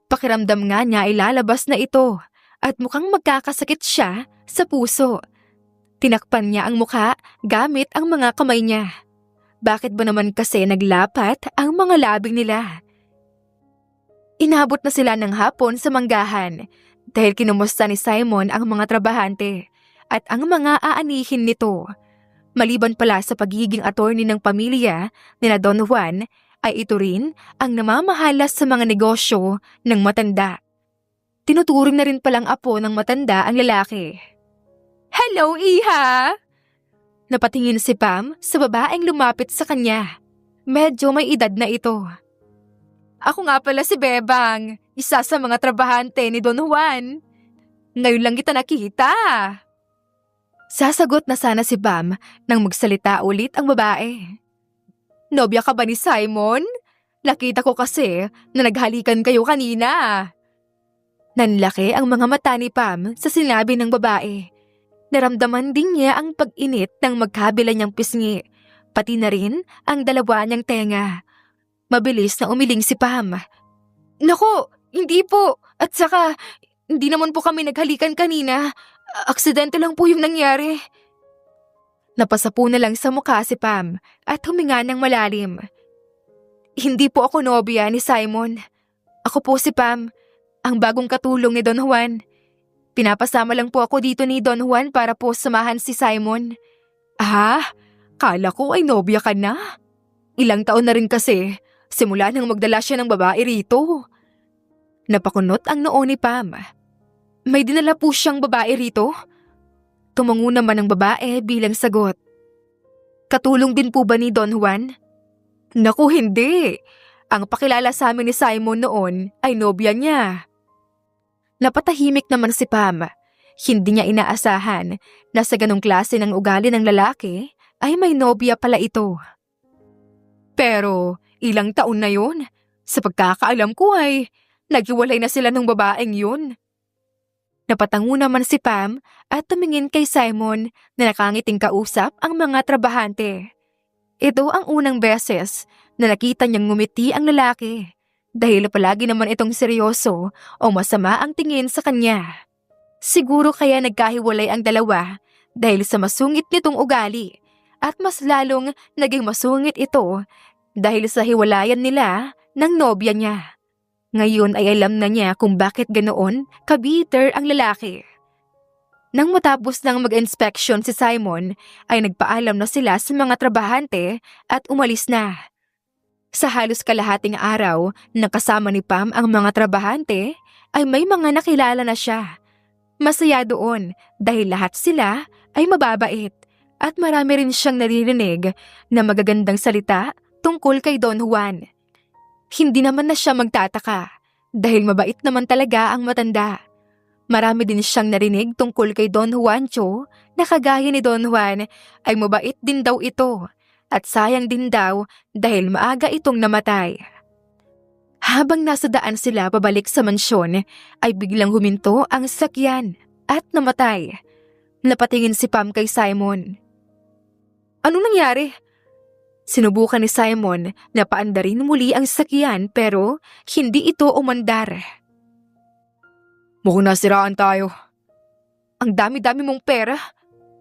Pakiramdam nga niya ay lalabas na ito at mukhang magkakasakit siya sa puso. Tinakpan niya ang mukha gamit ang mga kamay niya. Bakit ba naman kasi naglapat ang mga labi nila? Inabot na sila ng hapon sa manggahan dahil kinumusta ni Simon ang mga trabahante at ang mga aanihin nito. Maliban pala sa pagiging attorney ng pamilya ni na Don Juan, ay ito rin ang namamahalas sa mga negosyo ng matanda. Tinuturing na rin palang apo ng matanda ang lalaki. "Hello, Iha!" Napatingin si Pam sa babaeng lumapit sa kanya. Medyo may edad na ito. "Ako nga pala si Bebang, isa sa mga trabahante ni Don Juan. Ngayon lang kita nakita." Sasagot na sana si Pam nang magsalita ulit ang babae. "Nobya ka ba ni Simon? Nakita ko kasi na naghalikan kayo kanina." Nanlaki ang mga mata ni Pam sa sinabi ng babae. Naramdaman din niya ang pag-init ng magkabila niyang pisngi, pati na rin ang dalawa niyang tenga. Mabilis na umiling si Pam. "Naku, hindi po. At saka, hindi naman po kami naghalikan kanina. Aksidente lang po yung nangyari." Napasapo na lang sa mukha si Pam at huminga ng malalim. "Hindi po ako nobya ni Simon. Ako po si Pam, ang bagong katulong ni Don Juan. Pinapasama lang po ako dito ni Don Juan para po samahan si Simon." "Ah, kala ko ay nobya ka na. Ilang taon na rin kasi, simula nang magdala siya ng babae rito." Napakunot ang noo ni Pam. "May dinala po siyang babae rito?" Tumango naman ang babae bilang sagot. "Katulong din po ba ni Don Juan?" "Naku, hindi. Ang pakilala sa amin ni Simon noon ay nobya niya." Napatahimik naman si Pam. Hindi niya inaasahan na sa ganong klase ng ugali ng lalaki ay may nobya pala ito. "Pero ilang taon na yun? Sa pagkakaalam ko ay naghiwalay na sila ng babaeng yun." Napatango naman si Pam at tumingin kay Simon na nakangiting kausap ang mga trabahante. Ito ang unang beses na nakita niyang ngumiti ang lalaki dahil palagi naman itong seryoso o masama ang tingin sa kanya. Siguro kaya nagkahiwalay ang dalawa dahil sa masungit nitong ugali at mas lalong naging masungit ito dahil sa hiwalayan nila ng nobya niya. Ngayon ay alam na niya kung bakit ganoon kabiter ang lalaki. Nang matapos ng mag-inspection si Simon, ay nagpaalam na sila sa mga trabahante at umalis na. Sa halos kalahating araw na kasama ni Pam ang mga trabahante, ay may mga nakilala na siya. Masaya doon dahil lahat sila ay mababait at marami rin siyang naririnig na magagandang salita tungkol kay Don Juan. Hindi naman na siya magtataka dahil mabait naman talaga ang matanda. Marami din siyang narinig tungkol kay Don Juancho na kagaya ni Don Juan ay mabait din daw ito at sayang din daw dahil maaga itong namatay. Habang nasa daan sila pabalik sa mansyon ay biglang huminto ang sasakyan at namatay. Napatingin si Pam kay Simon. "Anong nangyari?" Sinubukan ni Simon na paandarin muli ang sasakyan pero hindi ito umandar. Mukhang nasiraan tayo. "Ang dami-dami mong pera,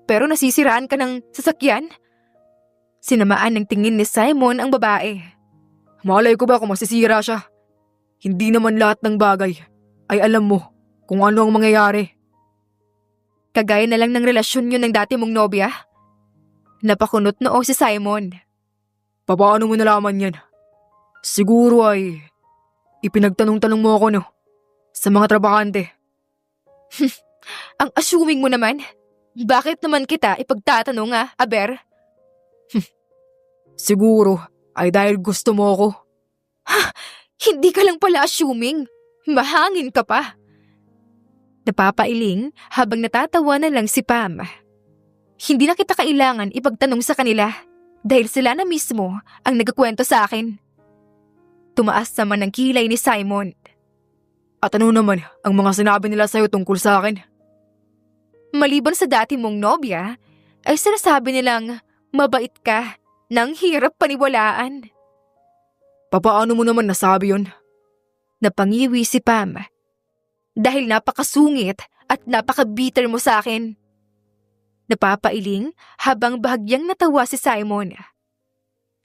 pero nasisiraan ka ng sasakyan?" Sinamaan ng tingin ni Simon ang babae. Malay ko ba kung masisira siya? Hindi naman lahat ng bagay ay alam mo kung ano ang mangyayari. Kagaya na lang ng relasyon nyo ng dati mong nobya? Napakunot noo si Simon. Paano mo nalaman yan? Siguro ay ipinagtanong-tanong mo ako, no? Sa mga trabahante. Ang assuming mo naman. Bakit naman kita ipagtatanong Aber? Siguro ay dahil gusto mo ako. Hindi ka lang pala assuming. Mahangin ka pa. Napapailing habang natatawa na lang si Pam. Hindi na kita kailangan ipagtanong sa kanila dahil sila na mismo ang nagkukwento sa akin. Tumaas naman ang kilay ni Simon. At ano naman ang mga sinabi nila sa'yo tungkol sa akin? Maliban sa dati mong nobya, ay sinasabi nilang mabait ka nang hirap paniwalaan. Papaano mo naman nasabi yun? Napangiwi si Pam. Dahil napakasungit at napaka-bitter mo sa akin. Napapailing habang bahagyang natawa si Simon.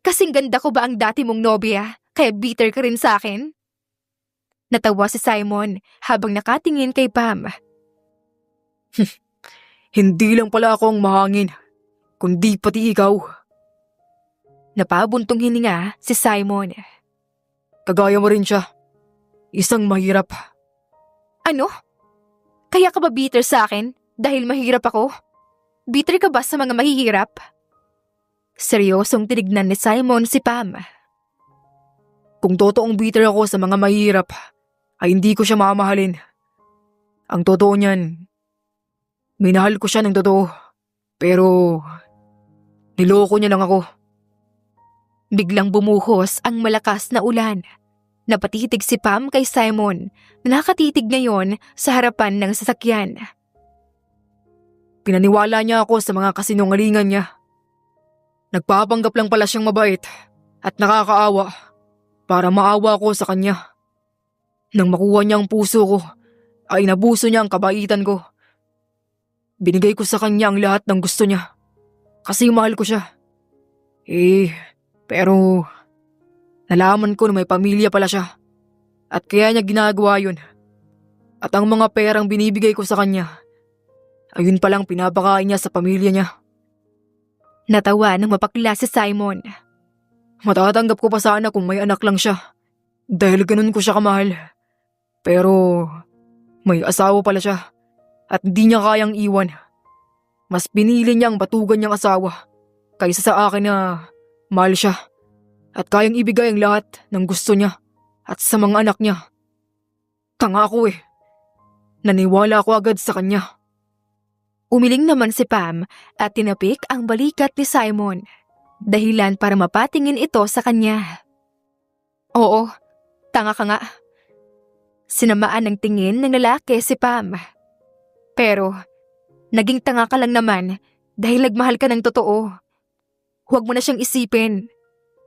Kasing ganda ko ba ang dati mong nobya, kaya bitter ka rin sa akin? Natawa si Simon habang nakatingin kay Pam. Hindi lang pala ako ang mahangin, kundi pati ikaw. Napabuntong hininga si Simon. Kagaya mo rin siya. Isang mahirap. Ano? Kaya ka ba bitter sa akin dahil mahirap ako? Bitter ka ba sa mga mahihirap? Seryosong tinignan ni Simon si Pam. Kung totoong bitter ako sa mga mahirap, ay hindi ko siya mamahalin. Ang totoo niyan, minahal ko siya ng totoo. Pero, niloko niya lang ako. Biglang bumuhos ang malakas na ulan. Napatitig si Pam kay Simon na nakatitig ngayon sa harapan ng sasakyan. Pinaniwala niya ako sa mga kasinungalingan niya. Nagpapanggap lang pala siyang mabait at nakakaawa para maawa ko sa kanya. Nang makuha niya ang puso ko, ay inabuso niya ang kabaitan ko. Binigay ko sa kanya ang lahat ng gusto niya kasi mahal ko siya. Pero nalaman ko na may pamilya pala siya at kaya niya ginagawa yun. At ang mga perang binibigay ko sa kanya, ayun palang pinapakain niya sa pamilya niya. Natawa ng mapakla si Simon. Matatanggap ko pa sana kung may anak lang siya dahil ganun ko siya kamahal. Pero may asawa pala siya at di niya kayang iwan. Mas pinili niyang batugan niyang asawa kaysa sa akin na mahal siya at kayang ibigay ang lahat ng gusto niya at sa mga anak niya. Tanga ako Naniwala ako agad sa kanya. Umiling naman si Pam at tinapik ang balikat ni Simon. Dahilan para mapatingin ito sa kanya. Oo, tanga ka nga. Sinamaan ng tingin ng lalaki si Pam. Pero, naging tanga ka lang naman dahil nagmahal ka ng totoo. Huwag mo na siyang isipin.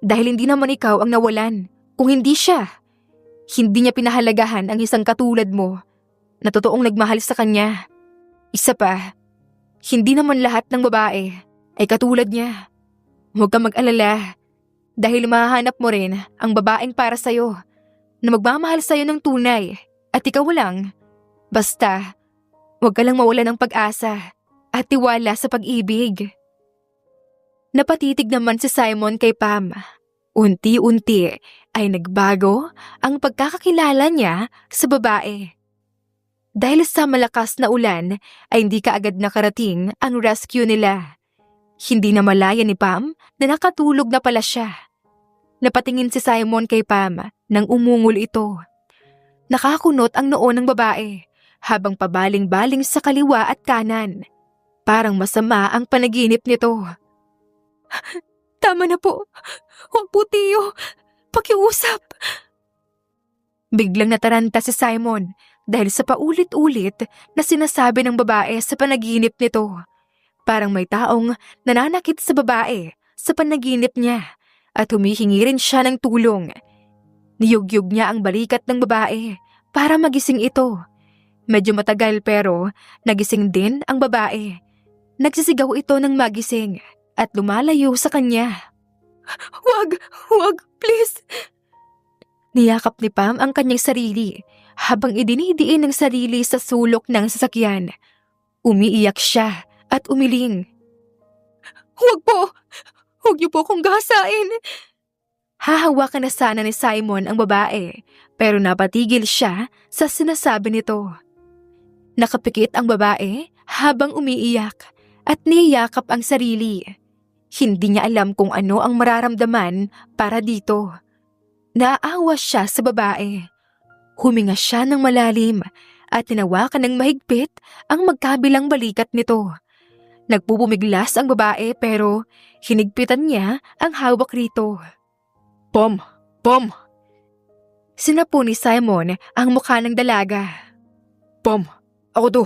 Dahil hindi naman ikaw ang nawalan, kung hindi siya. Hindi niya pinahalagahan ang isang katulad mo na totoong nagmahal sa kanya. Isa pa, hindi naman lahat ng babae ay katulad niya. Huwag kang mag-alala dahil mahahanap mo rin ang babaeng para sa'yo na magmamahal sa'yo ng tunay at ikaw lang. Basta, huwag ka lang mawalan ng pag-asa at tiwala sa pag-ibig. Napatitig naman si Simon kay Pam. Unti-unti ay nagbago ang pagkakakilala niya sa babae. Dahil sa malakas na ulan ay hindi kaagad nakarating ang rescue nila. Hindi na malaya ni Pam na nakatulog na pala siya. Napatingin si Simon kay Pam nang umungol ito. Nakakunot ang noo ng babae habang pabaling-baling sa kaliwa at kanan. Parang masama ang panaginip nito. Tama na po. Huwag po, Tiyo. Pakiusap. Biglang nataranta si Simon dahil sa paulit-ulit na sinasabi ng babae sa panaginip nito. Parang may taong nananakit sa babae sa panaginip niya at humihingi rin siya ng tulong. Niyugyug niya ang balikat ng babae para magising ito. Medyo matagal pero nagising din ang babae. Nagsisigaw ito ng magising at lumalayo sa kanya. Wag, please. Niyakap ni Pam ang kanyang sarili habang idinidiin ng sarili sa sulok ng sasakyan. Umiiyak siya at umiling. Huwag po! Huwag niyo po akong gahasain! Hahawakan na sana ni Simon ang babae pero napatigil siya sa sinasabi nito. Nakapikit ang babae habang umiiyak at niyayakap ang sarili. Hindi niya alam kung ano ang mararamdaman para dito. Naaawa siya sa babae. Huminga siya ng malalim at tinawakan ng mahigpit ang magkabilang balikat nito. Nagpupumiglas ang babae pero hinigpitan niya ang hawak rito. Pam! Pam! Sinapo ni Simon ang mukha ng dalaga. Pam! Ako to!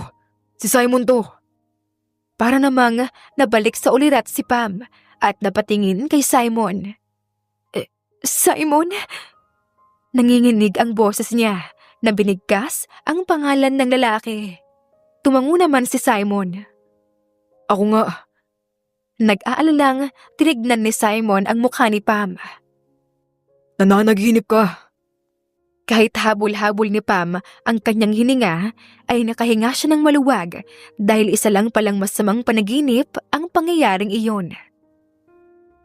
Si Simon to! Para namang nabalik sa ulirat si Pam at napatingin kay Simon. Simon? Nanginginig ang boses niya na binigkas ang pangalan ng lalaki. Tumango naman si Simon. Ako nga. Nag-aalalang tinignan ni Simon ang mukha ni Pam. Nananaginip ka. Kahit habol-habol ni Pam ang kanyang hininga, ay nakahinga siya ng maluwag dahil isa lang palang masamang panaginip ang pangyayaring iyon.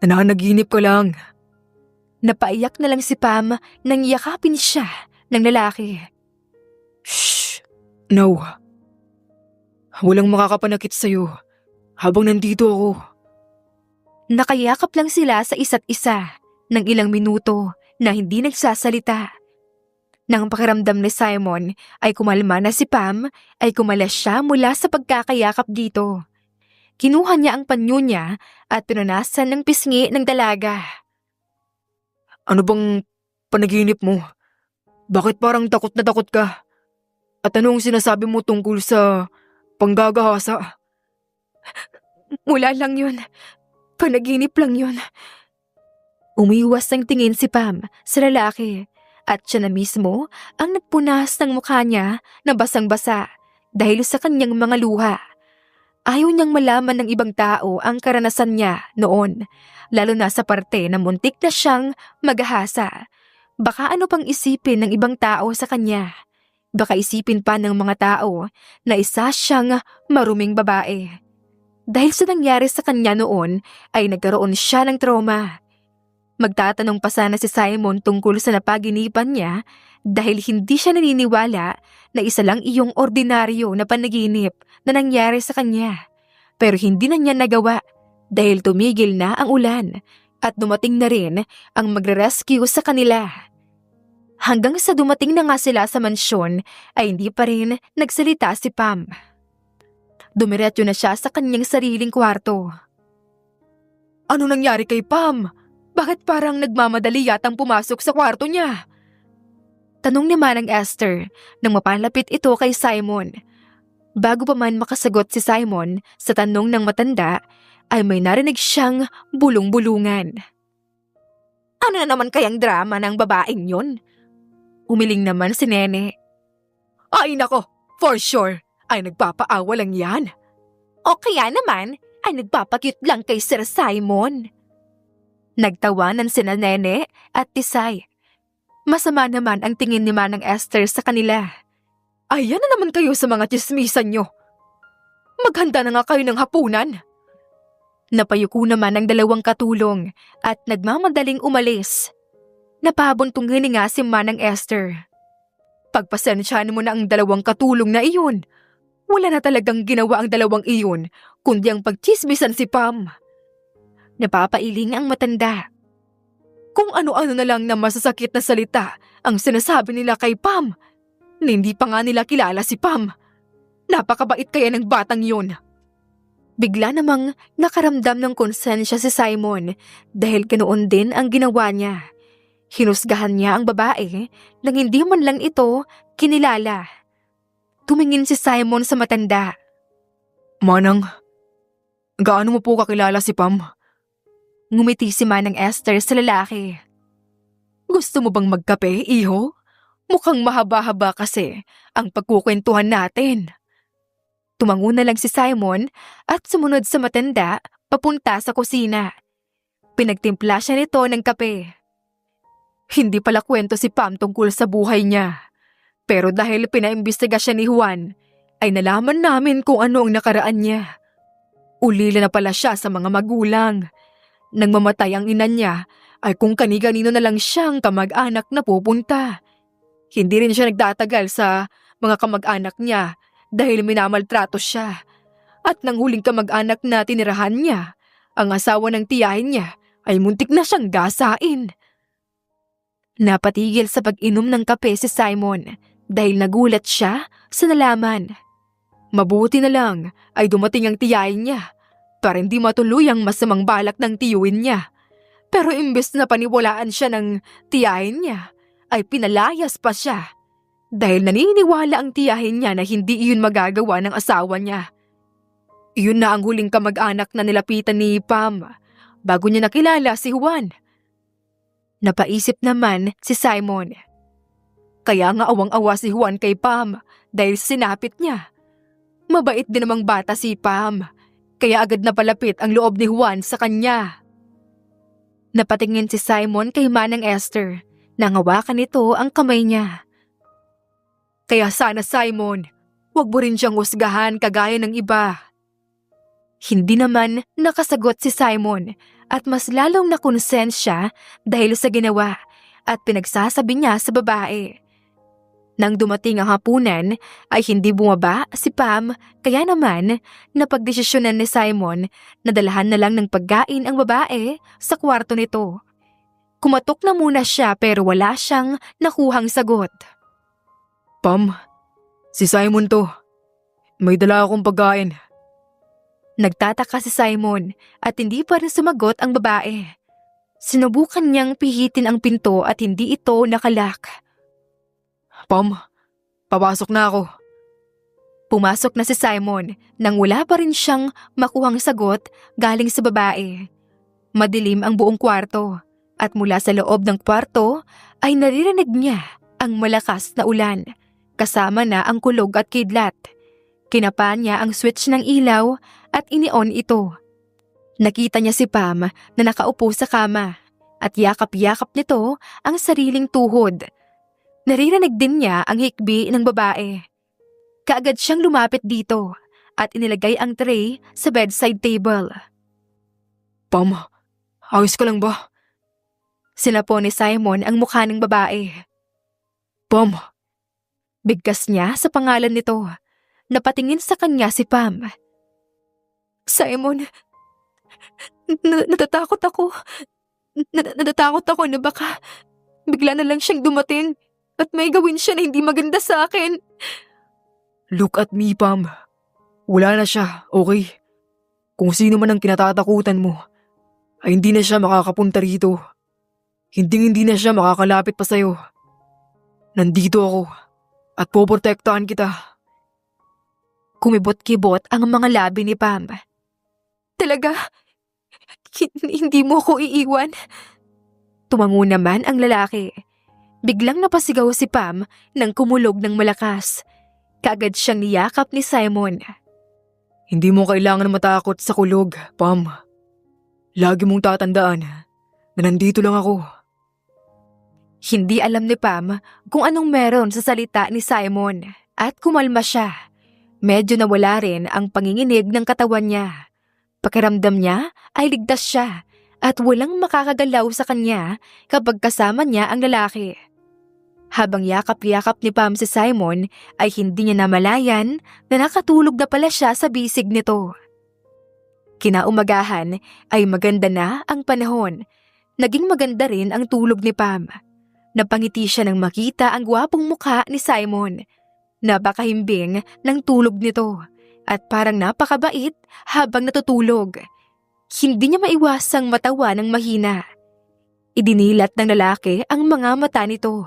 Nananaginip ka lang. Napaiyak na lang si Pam nang yakapin siya ng lalaki. Shh! No. Walang makakapanakit sa'yo habang nandito ako. Nakayakap lang sila sa isa't isa ng ilang minuto na hindi nagsasalita. Nang pakiramdam ni Simon ay kumalma na si Pam, ay kumalas siya mula sa pagkakayakap dito. Kinuha niya ang panyo niya at pinunasan ng pisngi ng dalaga. Ano bang panaginip mo? Bakit parang takot na takot ka? At ano ang sinasabi mo tungkol sa panggagahasa? Wala lang yun. Panaginip lang yun. Umiwas ng tingin si Pam sa lalaki at siya na mismo ang nagpunas ng mukha niya na basang-basa dahil sa kanyang mga luha. Ayaw niyang malaman ng ibang tao ang karanasan niya noon, lalo na sa parte na muntik na siyang maghahasa. Baka ano pang isipin ng ibang tao sa kanya. Baka isipin pa ng mga tao na isa siyang maruming babae. Dahil sa nangyari sa kanya noon ay nagkaroon siya ng trauma. Magtatanong pa sana si Simon tungkol sa napaginipan niya dahil hindi siya naniniwala na isa lang iyong ordinaryo na panaginip na nangyari sa kanya. Pero hindi na niya nagawa dahil tumigil na ang ulan at dumating na rin ang magre-rescue sa kanila. Hanggang sa dumating na nga sila sa mansyon ay hindi pa rin nagsalita si Pam. Dumiretso na siya sa kanyang sariling kwarto. Ano nangyari kay Pam? Bakit parang nagmamadali yatang pumasok sa kwarto niya? Tanong ni Manang Esther nang mapalapit ito kay Simon. Bago pa man makasagot si Simon sa tanong ng matanda, ay may narinig siyang bulong-bulungan. Ano na naman kayang drama ng babaeng yun? Umiling naman si Nene. Ay nako, for sure, ay nagpapaawa lang yan. O kaya naman ay nagpapakute lang kay Sir Simon. Nagtawanan sina Nene at Tisay. Masama naman ang tingin ni Manang Esther sa kanila. Ayan na naman kayo sa mga tsismisan nyo. Maghanda na nga kayo ng hapunan. Napayuko naman ang dalawang katulong at nagmamadaling umalis. Napabuntong hininga si Manang Esther. Pagpasensyahan mo na ang dalawang katulong na iyon. Wala na talagang ginawa ang dalawang iyon, kundi ang pagtsismisan si Pam. Napapailing ang matanda. Kung ano-ano na lang na masasakit na salita ang sinasabi nila kay Pam, na hindi pa nga nila kilala si Pam. Napakabait kaya ng batang yun. Bigla namang nakaramdam ng konsensya si Simon dahil ganoon din ang ginawa niya. Hinusgahan niya ang babae nang hindi man lang ito kinilala. Tumingin si Simon sa matanda. Manang, gaano mo po kakilala si Pam? Ngumiti si Manang Esther sa lalaki. Gusto mo bang magkape, iho? Mukhang mahaba-haba kasi ang pagkukwentuhan natin. Tumango na lang si Simon at sumunod sa matanda papunta sa kusina. Pinagtimpla siya nito ng kape. Hindi pala kwento si Pam tungkol sa buhay niya. Pero dahil pinaimbestiga siya ni Juan, ay nalaman namin kung ano ang nakaraan niya. Ulila na pala siya sa mga magulang. Nang mamatay ang ina niya, ay kung kani-kanino na lang siyang kamag-anak na pupunta. Hindi rin siya nagtatagal sa mga kamag-anak niya dahil minamaltrato siya. At nang huling kamag-anak na tinirahan niya, ang asawa ng tiyahin niya ay muntik na siyang gasain. Napatigil sa pag-inom ng kape si Simon dahil nagulat siya sa nalaman. Mabuti na lang ay dumating ang tiyahin niya para hindi matuloy ang masamang balak ng tiyuhin niya. Pero imbes na paniwalaan siya ng tiyahin niya, ay pinalayas pa siya. Dahil naniniwala ang tiyahin niya na hindi iyon magagawa ng asawa niya. Iyon na ang huling kamag-anak na nilapitan ni Pam bago niya nakilala si Juan. Napaisip naman si Simon. Kaya nga awang-awa si Juan kay Pam dahil sinapit niya. Mabait din namang bata si Pam, kaya agad na palapit ang loob ni Juan sa kanya. Napatingin si Simon kay Manang Esther nang hawakan nito ang kamay niya. Kaya sana Simon, huwag mo rin siyang husgahan kagaya ng iba. Hindi naman nakasagot si Simon at mas lalong nakonsensya dahil sa ginawa at pinagsasabi niya sa babae. Nang dumating ang hapunan ay hindi bumaba si Pam, kaya naman napagdesisyonan ni Simon na dalahan na lang ng pagkain ang babae sa kwarto nito. Kumatok na muna siya pero wala siyang nakuhang sagot. Pam, si Simon to. May dala akong pagkain. Nagtataka si Simon at hindi pa rin sumagot ang babae. Sinubukan niyang pihitin ang pinto at hindi ito nakalak. Pam, papasok na ako. Pumasok na si Simon nang wala pa rin siyang makuhang sagot galing sa babae. Madilim ang buong kwarto at mula sa loob ng kwarto ay naririnig niya ang malakas na ulan kasama na ang kulog at kidlat. Kinapa niya ang switch ng ilaw at ini-on ito. Nakita niya si Pam na nakaupo sa kama at yakap-yakap nito ang sariling tuhod. Naririnig din niya ang hikbi ng babae. Kaagad siyang lumapit dito at inilagay ang tray sa bedside table. Pam, ayos ka lang ba? Sinapo ni Simon ang mukha ng babae. Pam, Bigkas niya sa pangalan nito. Napatingin sa kanya si Pam. Simon, natatakot ako. Natatakot ako na baka bigla na lang siyang dumating at may gawin siya na hindi maganda sa akin. look at me, Pam. Wala na siya, okay? Kung sino man ang kinatatakutan mo, ay hindi na siya makakapunta rito. Hindi na siya makakalapit pa sa'yo. Nandito ako at poprotektahan kita. Kumibot-kibot ang mga labi ni Pam. Talaga? Hindi mo ako iiwan? Tumango naman ang lalaki. Biglang napasigaw si Pam nang kumulog ng malakas. Kaagad siyang niyakap ni Simon. Hindi mo kailangan matakot sa kulog, Pam. Lagi mong tatandaan na nandito lang ako. Hindi alam ni Pam kung anong meron sa salita ni Simon at kumalma siya. Medyo nawala rin ang panginginig ng katawan niya. Pakiramdam niya ay ligtas siya at walang makakagalaw sa kanya kapag kasama niya ang lalaki. Habang yakap-yakap ni Pam si Simon ay hindi niya namalayan na nakatulog na pala siya sa bisig nito. Kinaumagahan ay maganda na ang panahon. Naging maganda rin ang tulog ni Pam. Napangiti siya nang makita ang gwapong mukha ni Simon. Napakahimbing ng tulog nito at parang napakabait habang natutulog. Hindi niya maiwasang matawa ng mahina. Idinilat ng lalaki ang mga mata nito.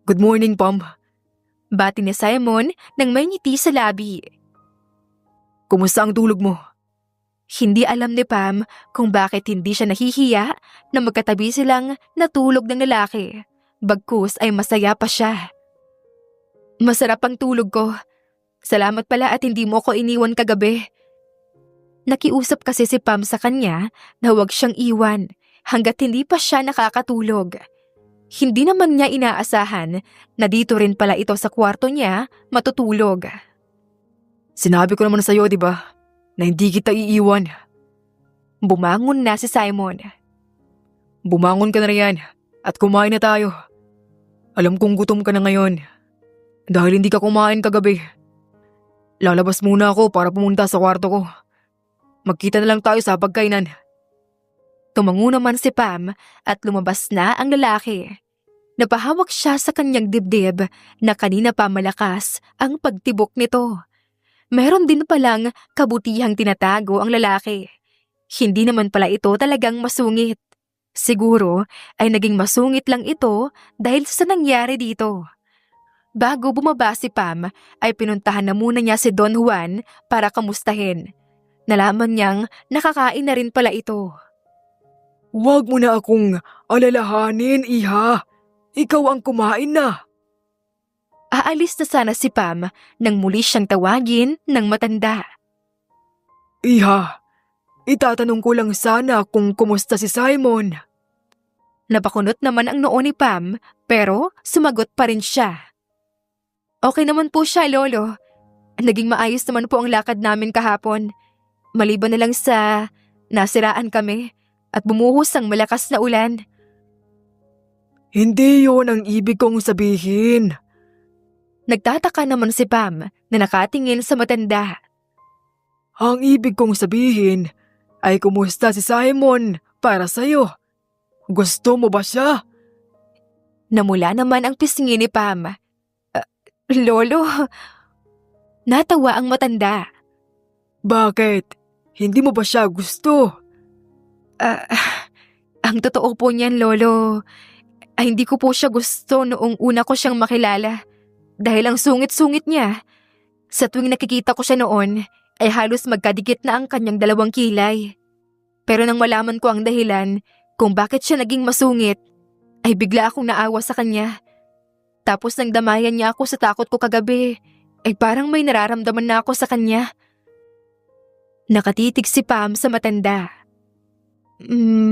Good morning, Pam. Bati ni Simon nang may ngiti sa labi. Kumusta ang tulog mo? Hindi alam ni Pam kung bakit hindi siya nahihiya na magkatabi silang natulog ng lalaki. Bagkus ay masaya pa siya. Masarap ang tulog ko. Salamat pala at hindi mo ko iniwan kagabi. Nakiusap kasi si Pam sa kanya na huwag siyang iwan hanggat hindi pa siya nakakatulog. Hindi naman niya inaasahan na dito rin pala ito sa kwarto niya matutulog. Sinabi ko naman sa'yo, di ba, na hindi kita iiwan. Bumangon na si Simon. Bumangon ka na riyan at kumain na tayo. Alam kong gutom ka na ngayon dahil hindi ka kumain kagabi. Lalabas muna ako para pumunta sa kwarto ko. Magkita na lang tayo sa pagkainan. Tumango naman si Pam at lumabas na ang lalaki. Napahawak siya sa kanyang dibdib na kanina pa malakas ang pagtibok nito. Meron din palang kabutihang tinatago ang lalaki. Hindi naman pala ito talagang masungit. Siguro ay naging masungit lang ito dahil sa nangyari dito. Bago bumaba si Pam ay pinuntahan na muna niya si Don Juan para kamustahin. Nalaman niyang nakakain na rin pala ito. Huwag mo na akong alalahanin, iha. Ikaw ang kumain na. Aalis na sana si Pam nang muli siyang tawagin ng matanda. Iha, itatanong ko lang sana kung kumusta si Simon. Napakunot naman ang noo ni Pam pero sumagot pa rin siya. Okay naman po siya, Lolo. Naging maayos naman po ang lakad namin kahapon. Maliban na lang sa nasiraan kami at bumuhos ang malakas na ulan. Hindi yun ang ibig kong sabihin. Nagtataka naman si Pam na nakatingin sa matanda. Ang ibig kong sabihin ay kumusta si Simon para sa'yo. Gusto mo ba siya? Namula naman ang pisngi ni Pam. Lolo, natawa ang matanda. Bakit? Hindi mo ba siya gusto? Ang totoo po niyan, Lolo, ay hindi ko po siya gusto noong una ko siyang makilala. Dahil ang sungit-sungit niya. Sa tuwing nakikita ko siya noon, ay halos magkadikit na ang kanyang dalawang kilay. Pero nang malaman ko ang dahilan kung bakit siya naging masungit, ay bigla akong naawa sa kanya. Tapos nang damayan niya ako sa takot ko kagabi, ay parang may nararamdaman na ako sa kanya. Nakatitig si Pam sa matanda.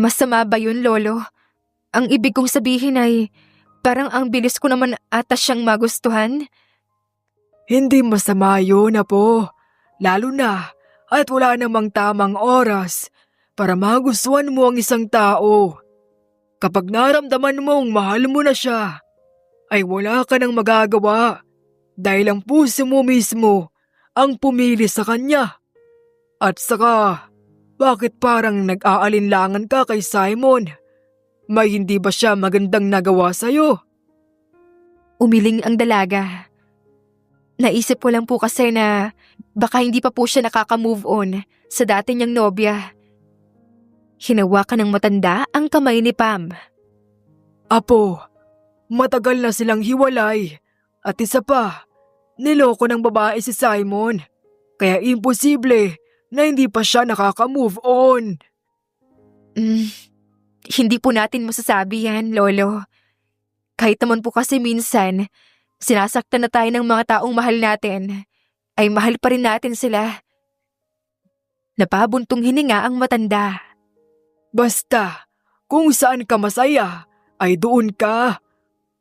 Masama ba yun, Lolo? Ang ibig kong sabihin ay parang ang bilis ko naman ata siyang magustuhan. Hindi masama yun, Apo. Lalo na at wala namang tamang oras para magustuhan mo ang isang tao. Kapag naramdaman mong mahal mo na siya, ay wala ka nang magagawa dahil ang puso mo mismo ang pumili sa kanya. At saka, bakit parang nag-aalinlangan ka kay Simon? May hindi ba siya magandang nagawa sa'yo? Umiling ang dalaga. Naisip ko lang po kasi na baka hindi pa po siya nakaka-move on sa dati niyang nobya. Hinawakan ng matanda ang kamay ni Pam. Apo, matagal na silang hiwalay. At isa pa, niloko ng babae si Simon. Kaya imposible na hindi pa siya nakaka-move on. Hindi po natin masasabi yan, Lolo. Kahit naman po kasi minsan, sinasaktan na tayo ng mga taong mahal natin, ay mahal pa rin natin sila. Napabuntong hininga ang matanda. Basta, kung saan ka masaya, ay doon ka.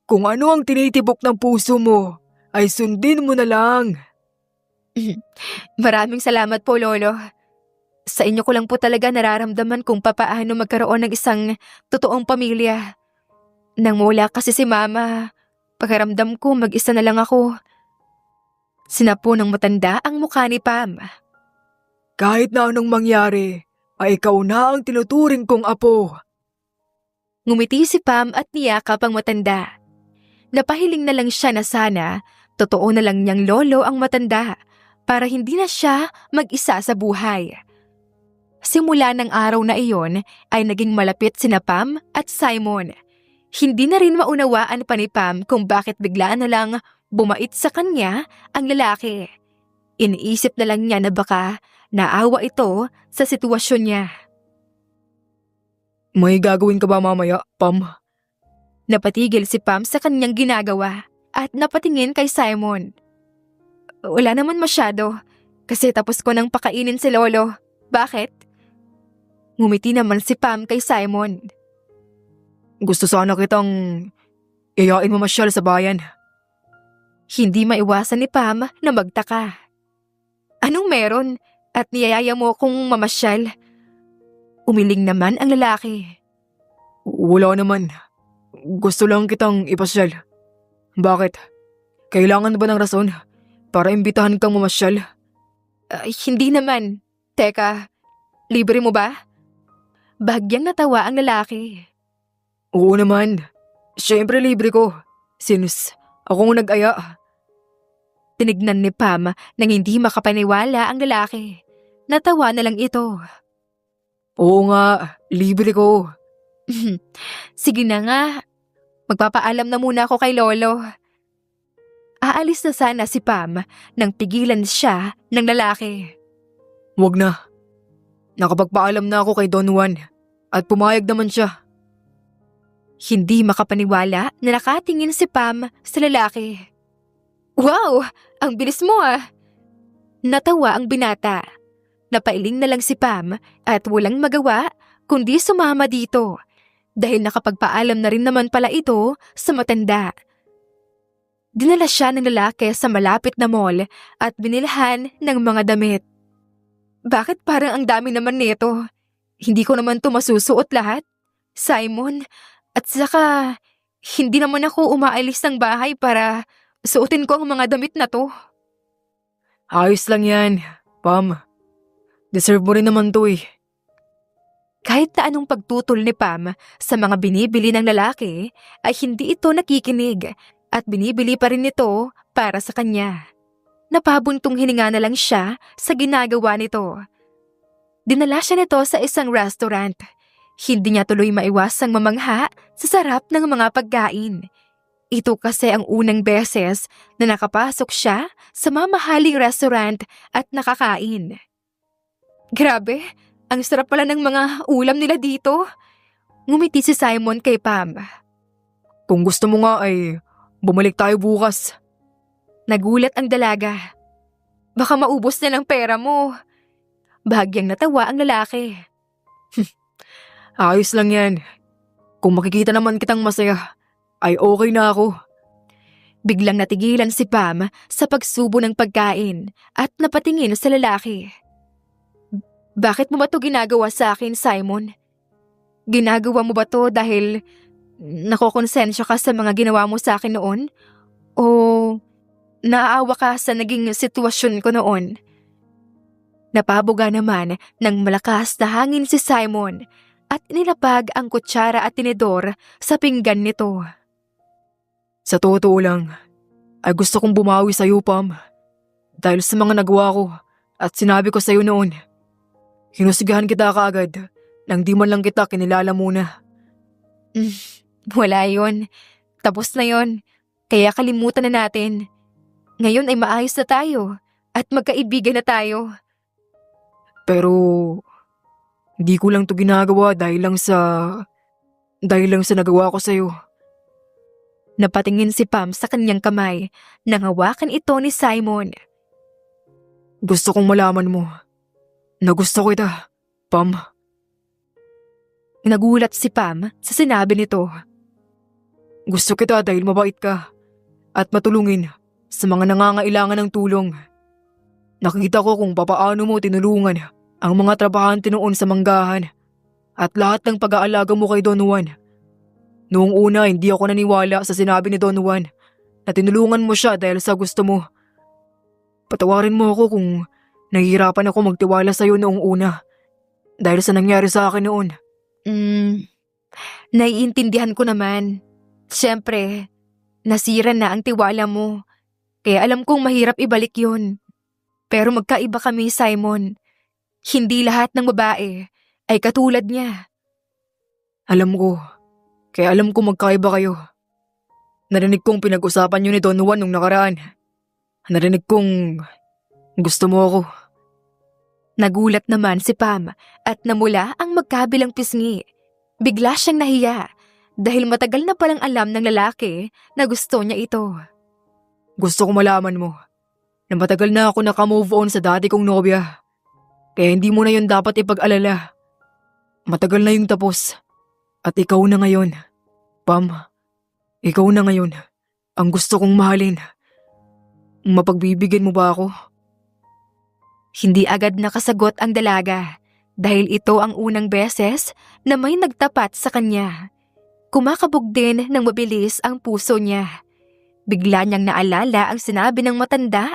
Kung ano ang tinitibok ng puso mo, ay sundin mo na lang. Maraming salamat po, Lolo. Sa inyo ko lang po talaga nararamdaman kung papaano magkaroon ng isang totoong pamilya. Nang mula kasi si Mama, pakiramdam ko mag-isa na lang ako. Sinapo ng matanda ang mukha ni Pam. Kahit na anong mangyari, ay ikaw na ang tinuturing kong apo. Ngumiti si Pam at niyakap ang matanda. Napahiling na lang siya na sana, totoo na lang niyang lolo ang matanda para hindi na siya mag-isa sa buhay. Simula ng araw na iyon ay naging malapit sina Pam at Simon. Hindi na rin maunawaan pa ni Pam kung bakit biglaan na lang bumait sa kanya ang lalaki. Iniisip na lang niya na baka naawa ito sa sitwasyon niya. May gagawin ka ba mamaya, Pam? Napatigil si Pam sa kanyang ginagawa at napatingin kay Simon. Wala naman masyado kasi tapos ko nang pakainin si Lolo. Bakit? Ngumiti naman si Pam kay Simon. Gusto sana kitang iyain mamasyal sa bayan. Hindi maiwasan ni Pam na magtaka. Anong meron at niyayaya mo kung mamasyal? Umiling naman ang lalaki. Wala naman. Gusto lang kitang ipasyal. Bakit? Kailangan ba ng rason para imbitahan kang mamasyal? Hindi naman. Teka, libre mo ba? Bahagyang natawa ang lalaki. Oo naman. Siyempre libre ko. Since ako ang nag-aya. Tinignan ni Pam nang hindi makapaniwala ang lalaki. Natawa na lang ito. Oo nga, libre ko. Sige na nga. Magpapaalam na muna ako kay Lolo. Aalis na sana si Pam nang pigilan siya ng lalaki. Wag na. Nakapagpaalam na ako kay Don Juan at pumayag naman siya. Hindi makapaniwala na nakatingin si Pam sa lalaki. Wow! Ang bilis mo ah! Natawa ang binata. Napailing na lang si Pam at walang magawa kundi sumama dito dahil nakapagpaalam na rin naman pala ito sa matanda. Dinala siya ng lalaki sa malapit na mall at binilhan ng mga damit. Bakit parang ang dami naman nito? Hindi ko naman to masusuot lahat. Simon, at saka hindi naman ako umaalis ng bahay para suotin ko ang mga damit na to. Ayos lang yan, Pam. Deserve mo rin naman to eh. Kahit na anong pagtutol ni Pam sa mga binibili ng lalaki ay hindi ito nakikinig at binibili pa rin ito para sa kanya. Napabuntong hininga na lang siya sa ginagawa nito. Dinala siya nito sa isang restaurant. Hindi niya tuloy maiwasang mamangha sa sarap ng mga pagkain. Ito kasi ang unang beses na nakapasok siya sa mamahaling restaurant at nakakain. Grabe, ang sarap pala ng mga ulam nila dito. Ngumiti si Simon kay Pam. Kung gusto mo nga ay bumalik tayo bukas. Nagulat ang dalaga. Baka maubos na ng pera mo. Bahagyang natawa ang lalaki. Ayos lang yan. Kung makikita naman kitang masaya, ay okay na ako. Biglang natigilan si Pam sa pagsubo ng pagkain at napatingin sa lalaki. Bakit mo ba to ginagawa sa akin, Simon? Ginagawa mo ba to dahil nakokonsensya ka sa mga ginawa mo sa akin noon? O naaawa ka sa naging sitwasyon ko noon? Napabuga naman ng malakas na hangin si Simon at nilapag ang kutsara at tinidor sa pinggan nito. Sa totoo lang, ay gusto kong bumawi sa'yo, Pam. Dahil sa mga nagawa ko at sinabi ko sa'yo noon. Hinusigahan kita kaagad nang di man lang kita kinilala muna. Wala yon. Tapos na yon. Kaya kalimutan na natin. Ngayon ay maayos na tayo at magkaibigan na tayo. Pero di ko lang to ginagawa dahil lang sa nagawa ko sa'yo. Napatingin si Pam sa kanyang kamay nang hawakan ito ni Simon. Gusto kong malaman mo na gusto ko kita, Pam. Nagulat si Pam sa sinabi nito. Gusto kita dahil mabait ka at matulungin sa mga nangangailangan ng tulong. Nakita ko kung papaano mo tinulungan ang mga trabahante noon sa manggahan at lahat ng pag-aalaga mo kay Don Juan. Noong una hindi ako naniwala sa sinabi ni Don Juan na tinulungan mo siya dahil sa gusto mo. Patawarin mo ako kung nahihirapan ako magtiwala sa'yo noong una dahil sa nangyari sa akin noon. Naiintindihan ko naman. Siyempre, nasira na ang tiwala mo. Kaya alam kong mahirap ibalik yon. Pero magkaiba kami, Simon. Hindi lahat ng babae ay katulad niya. Alam ko. Kaya alam ko magkaiba kayo. Narinig kong pinag-usapan niyo ni Don Juan nung nakaraan. Narinig kong gusto mo ako. Nagulat naman si Pam at namula ang magkabilang pisngi. Bigla siyang nahiya dahil matagal na palang alam ng lalaki na gusto niya ito. Gusto ko malaman mo na matagal na ako nakamove on sa dati kong nobya. Kaya hindi mo na yun dapat ipag-alala. Matagal na yung tapos. At ikaw na ngayon. Pam, ikaw na ngayon ang gusto kong mahalin. Mapagbibigyan mo ba ako? Hindi agad nakasagot ang dalaga dahil ito ang unang beses na may nagtapat sa kanya. Kumakabog din ng mabilis ang puso niya. Bigla niyang naalala ang sinabi ng matanda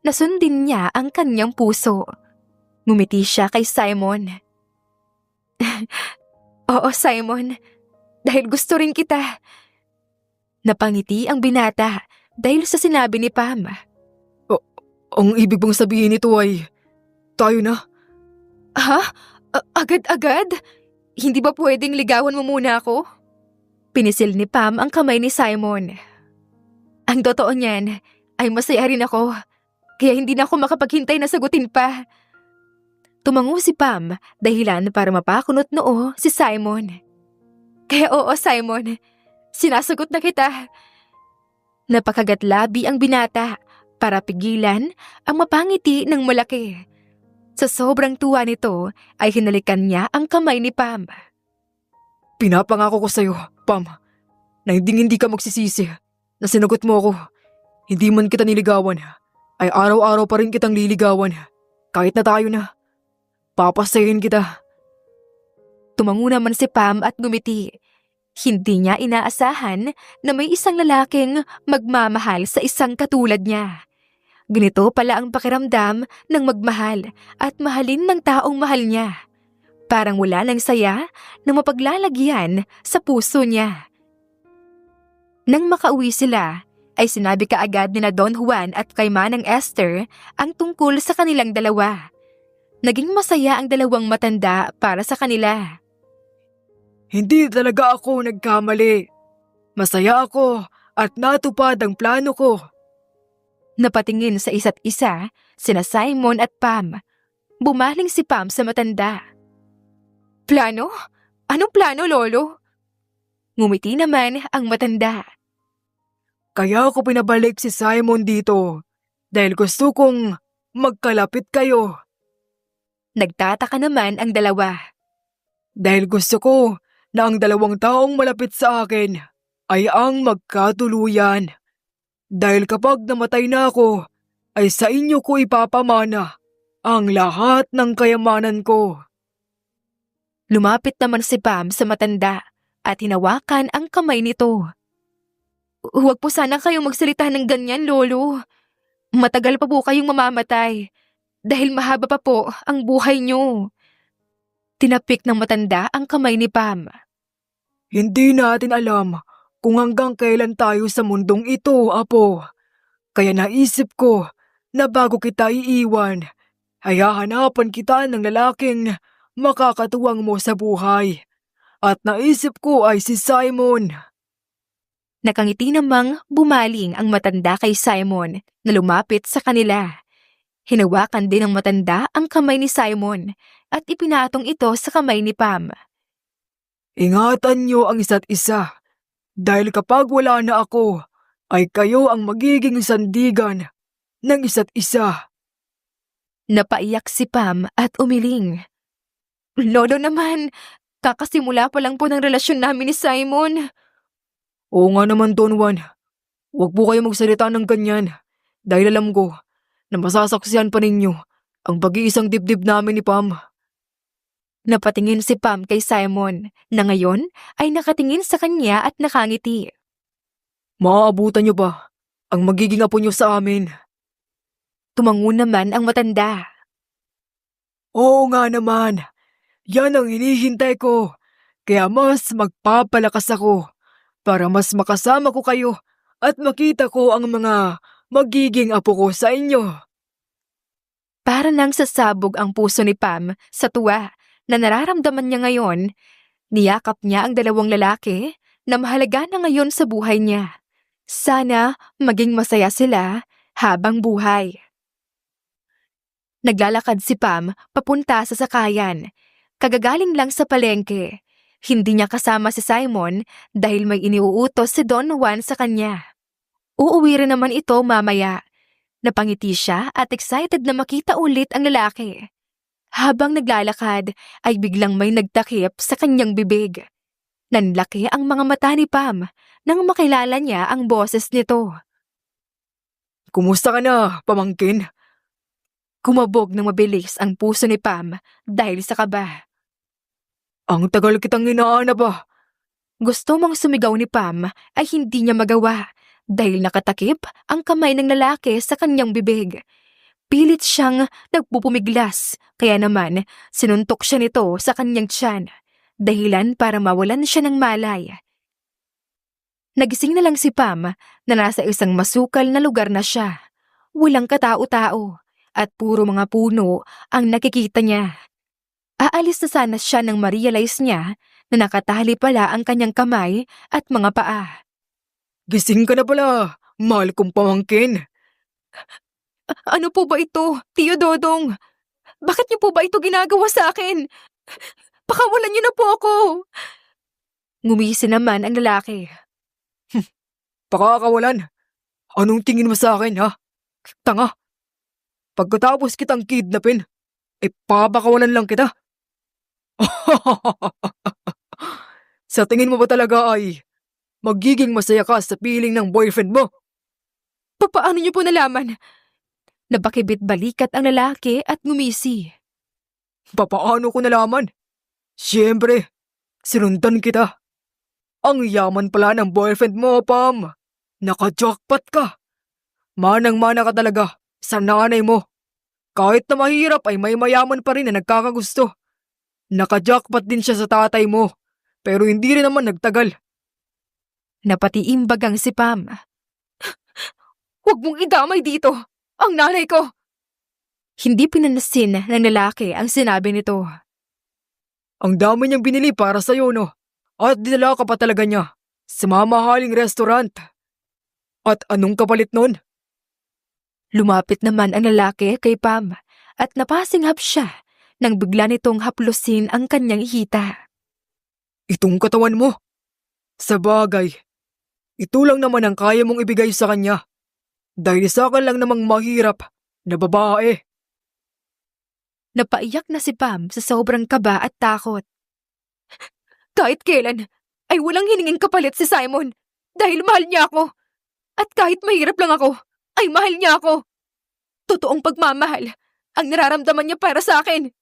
nasundin niya ang kanyang puso. Ngumiti siya kay Simon. Oo, Simon. Dahil gusto rin kita. Napangiti ang binata dahil sa sinabi ni Pam. Ang ibig bang sabihin nito ay, tayo na? Ha? Agad-agad? Hindi ba pwedeng ligawan mo muna ako? Pinisil ni Pam ang kamay ni Simon. Ang totoo niyan ay masaya rin ako, kaya hindi na ako makapaghintay na sagutin pa. Tumango si Pam dahilan para mapakunot noo si Simon. Kaya oo, Simon, sinasagot na kita. Napakagatlabi ang binata para pigilan ang mapangiti ng malaki. Sa sobrang tuwa nito ay hinalikan niya ang kamay ni Pam. Pinapangako ko sa'yo, Pam, na hindi ka magsisisi na sinagot mo ako. Hindi man kita niligawan, ay araw-araw pa rin kitang liligawan. Kahit na tayo na. Papasayin kita. Tumango naman si Pam at ngumiti. Hindi niya inaasahan na may isang lalaking magmamahal sa isang katulad niya. Ganito pala ang pakiramdam ng magmahal at mahalin ng taong mahal niya. Parang wala ng saya na mapaglalagyan sa puso niya. Nang makauwi sila, ay sinabi kaagad ni na Don Juan at kay Manang Esther ang tungkol sa kanilang dalawa. Naging masaya ang dalawang matanda para sa kanila. Hindi talaga ako nagkamali. Masaya ako at natupad ang plano ko. Napatingin sa isa't isa, sina Simon at Pam. Bumaling si Pam sa matanda. Plano? Anong plano, Lolo? Ngumiti naman ang matanda. Kaya ako pinabalik si Simon dito dahil gusto kong magkalapit kayo. Nagtataka naman ang dalawa. Dahil gusto ko na ang dalawang taong malapit sa akin ay ang magkatuluyan. Dahil kapag namatay na ako, ay sa inyo ko ipapamana ang lahat ng kayamanan ko. Lumapit naman si Pam sa matanda at hinawakan ang kamay nito. Huwag po sana kayong magsalita ng ganyan, Lolo. Matagal pa po kayong mamamatay dahil mahaba pa po ang buhay niyo. Tinapik ng matanda ang kamay ni Pam. Hindi natin alam kung hanggang kailan tayo sa mundong ito, Apo. Kaya naisip ko na bago kita iiwan, ay hahanapan kita ng lalaking makakatuwang mo sa buhay. At naisip ko ay si Simon. Nakangiti namang bumaling ang matanda kay Simon na lumapit sa kanila. Hinawakan din ng matanda ang kamay ni Simon at ipinatong ito sa kamay ni Pam. Ingatan niyo ang isa't isa. Dahil kapag wala na ako, ay kayo ang magiging sandigan ng isa't isa. Napaiyak si Pam at umiling. Lolo naman, kakasimula pa lang po ng relasyon namin ni Simon. Oo nga naman, Don Juan. Huwag po kayo magsalita ng ganyan. Dahil alam ko na masasaksihan pa ninyo ang pag-iisang dibdib namin ni Pam. Napatingin si Pam kay Simon na ngayon ay nakatingin sa kanya at nakangiti. Maaabutan niyo ba ang magiging apo niyo sa amin? Tumango naman ang matanda. Oo nga naman. Yan ang hinihintay ko. Kaya mas magpapalakas ako para mas makasama ko kayo at makita ko ang mga magiging apo ko sa inyo. Para nang sasabog ang puso ni Pam sa tuwa na nararamdaman niya ngayon. Niyakap niya ang dalawang lalaki na mahalaga na ngayon sa buhay niya. Sana maging masaya sila habang buhay. Naglalakad si Pam papunta sa sakayan. Kagagaling lang sa palengke. Hindi niya kasama si Simon dahil may iniuutos si Don Juan sa kanya. Uuwi rin naman ito mamaya. Napangiti siya at excited na makita ulit ang lalaki. Habang naglalakad ay biglang may nagtakip sa kanyang bibig. Nanlaki ang mga mata ni Pam nang makilala niya ang boses nito. Kumusta ka na, pamangkin? Kumabog ng mabilis ang puso ni Pam dahil sa kaba. Ang tagal kitang inaanap ba? Gusto mong sumigaw ni Pam ay hindi niya magawa dahil nakatakip ang kamay ng lalaki sa kanyang bibig. Pilit siyang nagpupumiglas, kaya naman sinuntok siya nito sa kanyang tiyan, dahilan para mawalan siya ng malay. Nagising na lang si Pam na nasa isang masukal na lugar na siya. Walang katao-tao at puro mga puno ang nakikita niya. Aalis na sana siya nang ma-realize niya na nakatali pala ang kanyang kamay at mga paa. Gising ka na pala, mahal kong pamangkin. Ano po ba ito, Tio Dodong? Bakit niyo po ba ito ginagawa sa akin? Pakawalan niyo na po ako! Ngumisi naman ang lalaki. Pakakawalan. Anong tingin mo sa akin, ha? Tanga. Pagkatapos kitang kidnapin, papakawalan lang kita. Sa tingin mo ba talaga ay magiging masaya ka sa piling ng boyfriend mo? Paano niyo po nalaman? Napakibit balikat ang lalaki at ngumisi. Papaano ko nalaman? Siyempre, sinundan kita. Ang yaman pala ng boyfriend mo, Pam. Naka-jackpot ka. Manang-mana ka talaga sa nanay mo. Kahit na mahirap ay may mayaman pa rin na nagkakagusto. Naka-jackpot din siya sa tatay mo, pero hindi rin naman nagtagal. Napatiimbagang si Pam. Huwag mong idamay dito, ang nanay ko! Hindi pinanasin ng lalaki ang sinabi nito. Ang dami niyang binili para sa'yo, no? At dinala ka pa talaga niya sa mamahaling restaurant. At anong kapalit nun? Lumapit naman ang lalaki kay Pam at napasinghap siya nang bigla nitong haplusin ang kanyang hita. Itong katawan mo. Sa bagay, ito lang naman ang kaya mong ibigay sa kanya. Dahil sa akin lang namang mahirap na babae. Napaiyak na si Pam sa sobrang kaba at takot. Kahit kailan ay walang hininging kapalit si Simon dahil mahal niya ako. At kahit mahirap lang ako, ay mahal niya ako. Totoong pagmamahal ang nararamdaman niya para sa akin.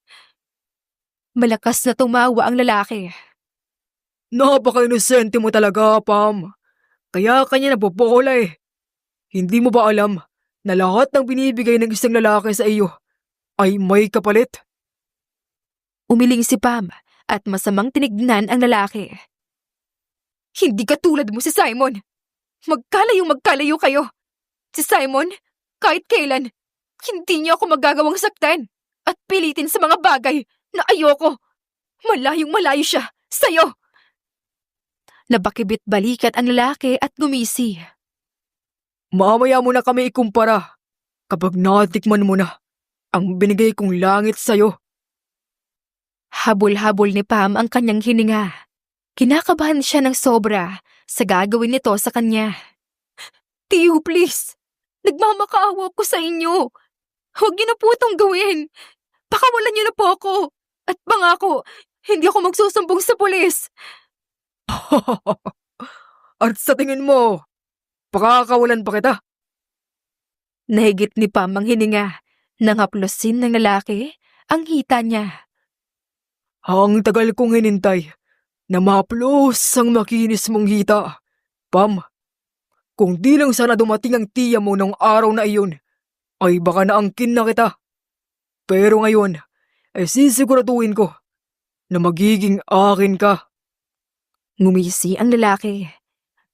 Malakas na tumawa ang lalaki. Napaka-inosente mo talaga, Pam. Kaya kanya nabobola eh. Hindi mo ba alam na lahat ng binibigay ng isang lalaki sa iyo ay may kapalit? Umiling si Pam at masamang tinignan ang lalaki. Hindi katulad mo si Simon. Magkalayo kayo. Si Simon, kahit kailan, hindi niya ako magagawang saktan at pilitin sa mga bagay na ayoko. Malayong malayo siya sa'yo. Napakibit balikat ang lalaki at gumisi. Mamaya mo na kami ikumpara kapag natikman mo na ang binigay kong langit sa'yo. Habol-habol ni Pam ang kanyang hininga. Kinakabahan siya ng sobra sa gagawin nito sa kanya. Tiyo, please. Nagmamakaawa ko sa inyo. Huwag niyo na po itong gawin. Pakawalan niyo na po ako. At pangako, hindi ako magsusumbong sa pulis. At sa tingin mo, pakakawalan pa kita? Nahigit ni Pam ang hininga nang haplosin ng lalaki ang hita niya. Ang tagal kong hinintay na maplos ang makinis mong hita. Pam, kung di lang sana dumating ang tiya mo nung araw na iyon, ay baka naangkin na kita. Pero ngayon, ay sisiguraduhin ko na magiging akin ka. Ngumisi ang lalaki.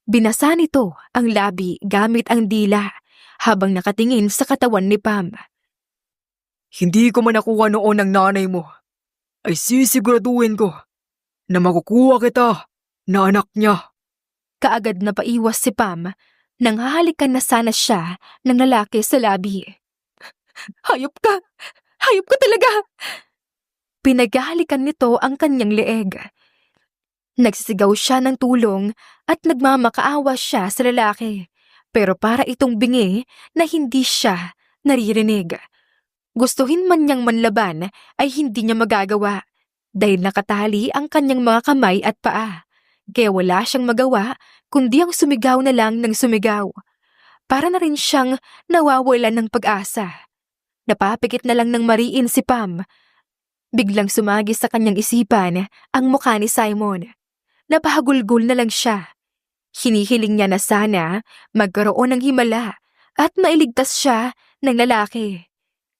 Binasa nito ang labi gamit ang dila habang nakatingin sa katawan ni Pam. Hindi ko man nakuha noon ng nanay mo, ay sisiguraduhin ko na makukuha kita na anak niya. Kaagad na paiwas si Pam nang hahalikan na sana siya ng lalaki sa labi. Hayop ka! Hayop ka talaga! Pinaghahalikan nito ang kanyang leeg. Nagsisigaw siya ng tulong at nagmamakaawa siya sa lalaki, pero para itong bingi na hindi siya naririnig. Gustuhin man niyang manlaban ay hindi niya magagawa dahil nakatali ang kanyang mga kamay at paa. Kaya wala siyang magawa kundi ang sumigaw na lang ng sumigaw. Para na rin siyang nawawalan ng pag-asa. Napapikit na lang ng mariin si Pam. Biglang sumagi sa kanyang isipan ang mukha ni Simon. Napahagulgol na lang siya. Hinihiling niya na sana magkaroon ng himala at mailigtas siya ng lalaki.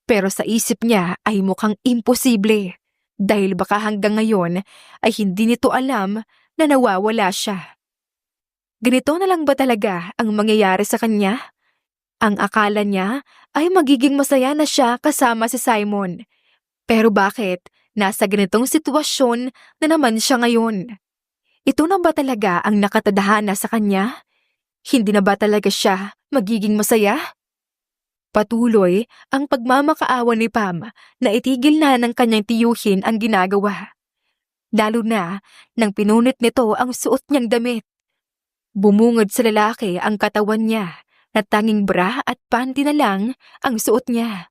Pero sa isip niya ay mukhang imposible dahil baka hanggang ngayon ay hindi nito alam na nawawala siya. Ganito na lang ba talaga ang mangyayari sa kanya? Ang akala niya ay magiging masaya na siya kasama si Simon. Pero bakit nasa ganitong sitwasyon na naman siya ngayon? Ito na ba talaga ang nakatadhana sa kanya? Hindi na ba talaga siya magiging masaya? Patuloy ang pagmamakaawa ni Pam na itigil na ng kanyang tiyuhin ang ginagawa. Lalo na nang pinunit nito ang suot niyang damit. Bumungad sa lalaki ang katawan niya na tanging bra at panty na lang ang suot niya.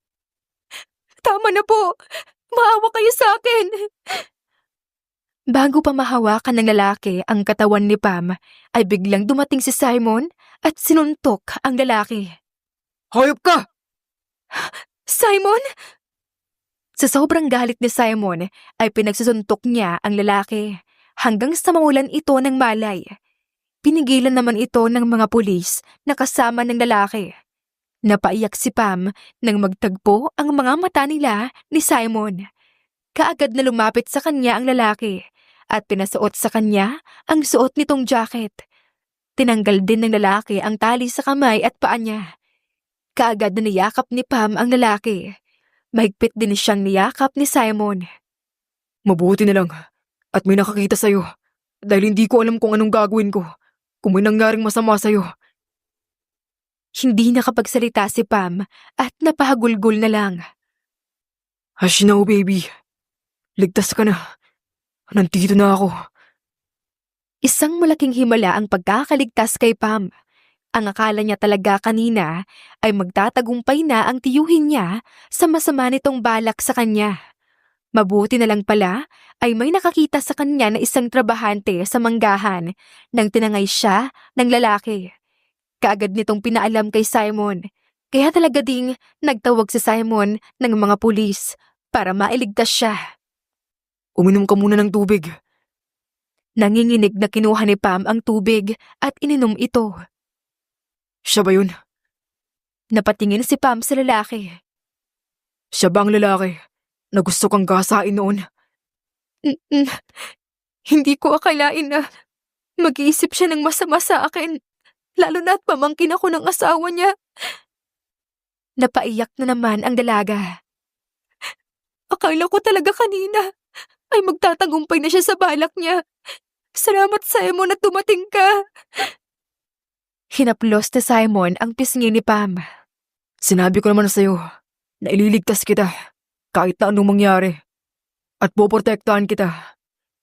Tama na po! Maawa kayo sa akin! Bago pa mahawakan ng lalaki ang katawan ni Pam, ay biglang dumating si Simon at sinuntok ang lalaki. Hayop ka! Simon! Sa sobrang galit ni Simon ay pinagsusuntok niya ang lalaki hanggang sa mawalan ito ng malay. Pinigilan naman ito ng mga pulis na kasama ng lalaki. Napaiyak si Pam nang magtagpo ang mga mata nila ni Simon. Kaagad na lumapit sa kanya ang lalaki at pinasuot sa kanya ang suot nitong jacket. Tinanggal din ng lalaki ang tali sa kamay at paa niya. Kaagad na niyakap ni Pam ang lalaki. Mahigpit din siyang niyakap ni Simon. Mabuti na lang at may nakakita sa'yo dahil hindi ko alam kung anong gagawin ko kung may nangyaring masama sa'yo. Hindi nakapagsalita si Pam at napahagulgol na lang. Hush now, baby. Ligtas ka na. Nandito na ako. Isang malaking himala ang pagkakaligtas kay Pam. Ang akala niya talaga kanina ay magtatagumpay na ang tiyuhin niya sa masama nitong balak sa kanya. Mabuti na lang pala ay may nakakita sa kanya na isang trabahante sa manggahan nang tinangay siya ng lalaki. Kaagad nitong pinaalam kay Simon, kaya talaga ding nagtawag si Simon ng mga pulis para mailigtas siya. Uminom ka muna ng tubig. Nanginginig na kinuha ni Pam ang tubig at ininom ito. Siya ba yun? Napatingin si Pam sa lalaki. Siya ba ang lalaki na gusto kang gasain noon? Hindi ko akalain na mag-iisip siya ng masama sa akin, lalo na at pamangkin ako ng asawa niya. Napaiyak na naman ang dalaga. Akala ko talaga kanina ay magtatagumpay na siya sa balak niya. Salamat Simon at dumating ka. Hinaplos ni Simon ang pisngi ni Pam. Sinabi ko naman sa'yo na ililigtas kita kahit na anong mangyari at poprotektahan kita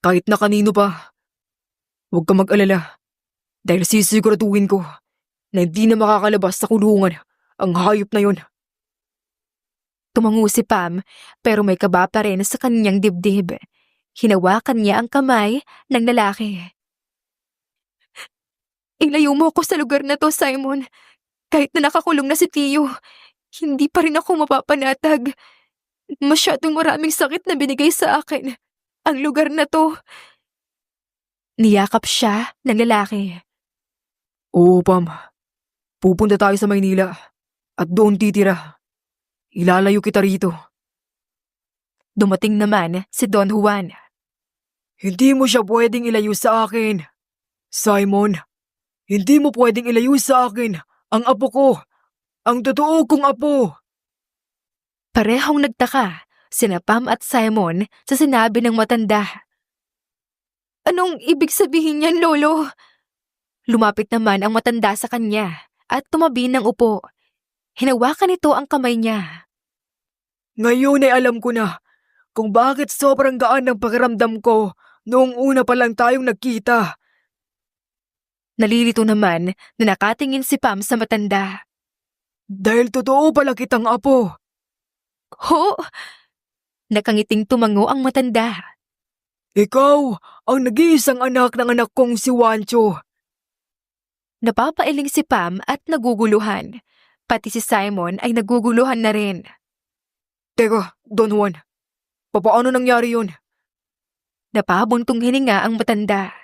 kahit na kanino pa. Huwag ka mag-alala dahil sisiguraduhin ko na hindi na makakalabas sa kulungan ang hayop na yun. Tumango si Pam pero may kaba pa rin sa kanyang dibdib. Hinawakan niya ang kamay ng lalaki. Ilayo mo ako sa lugar na to, Simon. Kahit na nakakulong na si Tio, hindi pa rin ako mapapanatag. Masyadong maraming sakit na binigay sa akin ang lugar na to. Niyakap siya ng lalaki. Oo, Pam. Pupunta tayo sa Maynila at doon titira. Ilalayo kita rito. Dumating naman si Don Juan. Hindi mo siya pwedeng ilayo sa akin. Simon, hindi mo pwedeng ilayo sa akin ang apo ko. Ang totoo kong apo. Parehong nagtaka sina Pam at Simon sa sinabi ng matanda. Anong ibig sabihin niyan, Lolo? Lumapit naman ang matanda sa kanya at tumabi ng upo. Hinawakan nito ang kamay niya. Ngayon ay alam ko na kung bakit sobrang gaan ng pakiramdam ko noong una pa lang tayong nagkita. Nalilito naman na nakatingin si Pam sa matanda. Dahil totoo pala kitang apo. Ho! Nakangiting tumango ang matanda. Ikaw ang nag-iisang anak ng anak kong si Juancho. Napapailing si Pam at naguguluhan. Pati si Simon ay naguguluhan na rin. Teka, Don Juan, papaano nangyari yun? Napabuntong hininga ang matanda.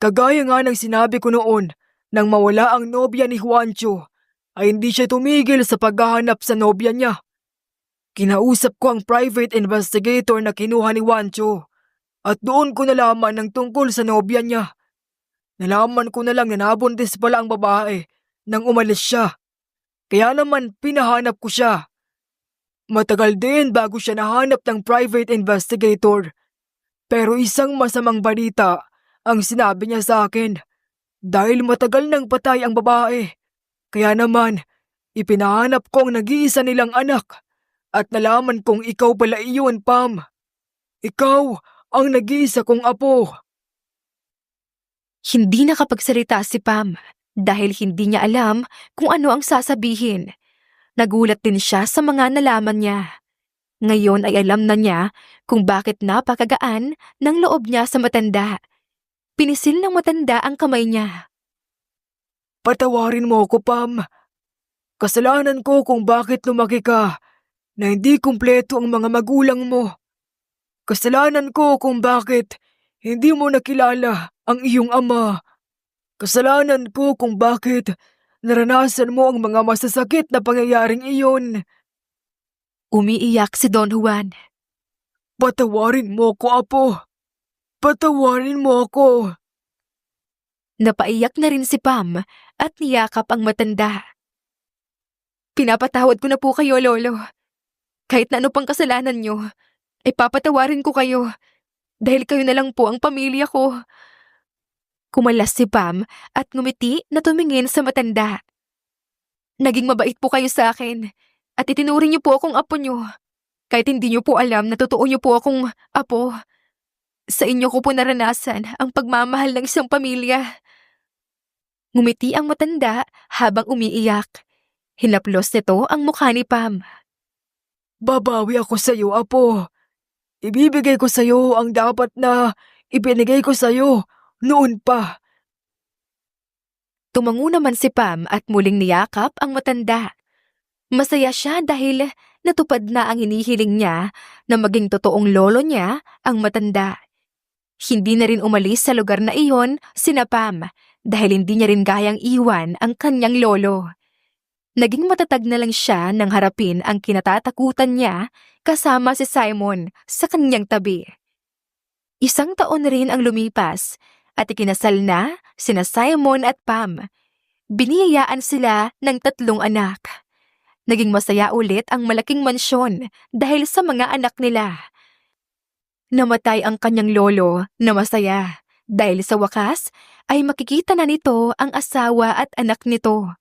Kagaya nga ng sinabi ko noon, nang mawala ang nobya ni Juancho, ay hindi siya tumigil sa paghahanap sa nobya niya. Kinausap ko ang private investigator na kinuha ni Wancho at doon ko nalaman ng tungkol sa nobya niya. Nalaman ko na lang na nabuntis pala ang babae nang umalis siya. Kaya naman pinahanap ko siya. Matagal din bago siya nahanap ng private investigator. Pero isang masamang balita ang sinabi niya sa akin dahil matagal nang patay ang babae. Kaya naman, ipinahanap ko ang nag-iisa nilang anak at nalaman kong ikaw pala iyon, Pam. Ikaw ang nag-iisa kong apo. Hindi nakapagsalita si Pam dahil hindi niya alam kung ano ang sasabihin. Nagulat din siya sa mga nalaman niya. Ngayon ay alam na niya kung bakit napakagaan ng loob niya sa matanda. Pinisil ng matanda ang kamay niya. Patawarin mo ako, Pam. Kasalanan ko kung bakit lumaki ka na hindi kumpleto ang mga magulang mo. Kasalanan ko kung bakit hindi mo nakilala ang iyong ama. Kasalanan ko kung bakit naranasan mo ang mga masasakit na pangyayaring iyon. Umiiyak si Don Juan. Patawarin mo ko, apo. Patawarin mo ako. Napaiyak na rin si Pam at niyakap ang matanda. Pinapatawad ko na po kayo, Lolo. Kahit na ano pang kasalanan niyo, ay papatawarin ko kayo dahil kayo na lang po ang pamilya ko. Kumalas si Pam at ngumiti na tumingin sa matanda. Naging mabait po kayo sa akin at itinuring niyo po akong apo niyo. Kahit hindi niyo po alam na totoo niyo po akong apo. Sa inyo ko po naranasan ang pagmamahal ng isang pamilya. Ngumiti ang matanda habang umiiyak. Hinaplos nito ang mukha ni Pam. Babawi ako sa iyo, apo. Ibibigay ko sa iyo ang dapat na ibinigay ko sa iyo noon pa. Tumango naman si Pam at muling niyakap ang matanda. Masaya siya dahil natupad na ang hinihiling niya na maging totoong lolo niya ang matanda. Hindi na rin umalis sa lugar na iyon sina Pam dahil hindi niya rin kayang iwan ang kanyang lolo. Naging matatag na lang siya nang harapin ang kinatatakutan niya kasama si Simon sa kanyang tabi. Isang taon rin ang lumipas at ikinasal na sina Simon at Pam. Biniyayaan sila ng 3 anak. Naging masaya ulit ang malaking mansyon dahil sa mga anak nila. Namatay ang kanyang lolo na masaya dahil sa wakas ay makikita na nito ang asawa at anak nito.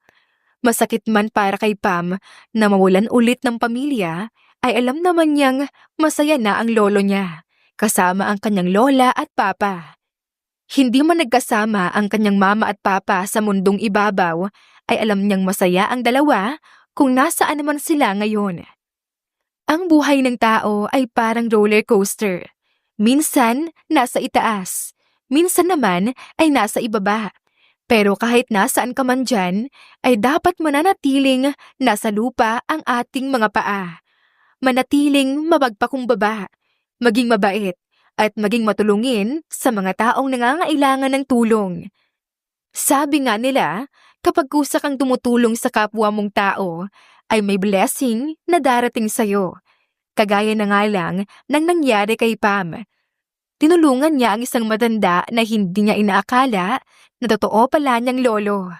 Masakit man para kay Pam na mawalan ulit ng pamilya, ay alam naman niyang masaya na ang lolo niya, kasama ang kanyang lola at papa. Hindi man nagkasama ang kanyang mama at papa sa mundong ibabaw, ay alam niyang masaya ang dalawa kung nasaan naman sila ngayon. Ang buhay ng tao ay parang roller coaster. Minsan nasa itaas, minsan naman ay nasa ibaba. Pero kahit nasaan ka man dyan, ay dapat mananatiling nasa lupa ang ating mga paa. Manatiling mapagpakumbaba, maging mabait, at maging matulungin sa mga taong nangangailangan ng tulong. Sabi nga nila, kapag kusa kang tumutulong sa kapwa mong tao, ay may blessing na darating sa'yo. Kagaya na nga lang ng nangyari kay Pam. Tinulungan niya ang isang matanda na hindi niya inaakala na totoo pala niyang lolo.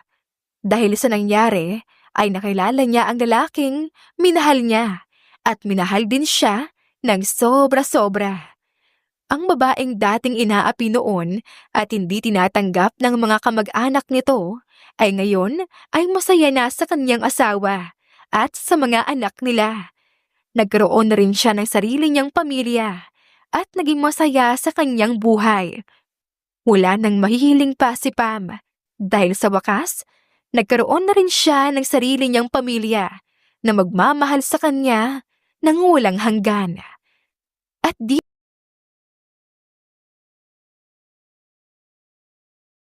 Dahil sa nangyari, ay nakilala niya ang lalaking minahal niya at minahal din siya ng sobra-sobra. Ang babaeng dating inaapi noon at hindi tinatanggap ng mga kamag-anak nito ay ngayon ay masaya na sa kanyang asawa at sa mga anak nila. Nagkaroon na rin siya ng sarili niyang pamilya at naging masaya sa kanyang buhay. Wala nang mahihiling pa si Pam dahil sa wakas, nagkaroon na rin siya ng sarili niyang pamilya na magmamahal sa kanya ng walang hanggan. At di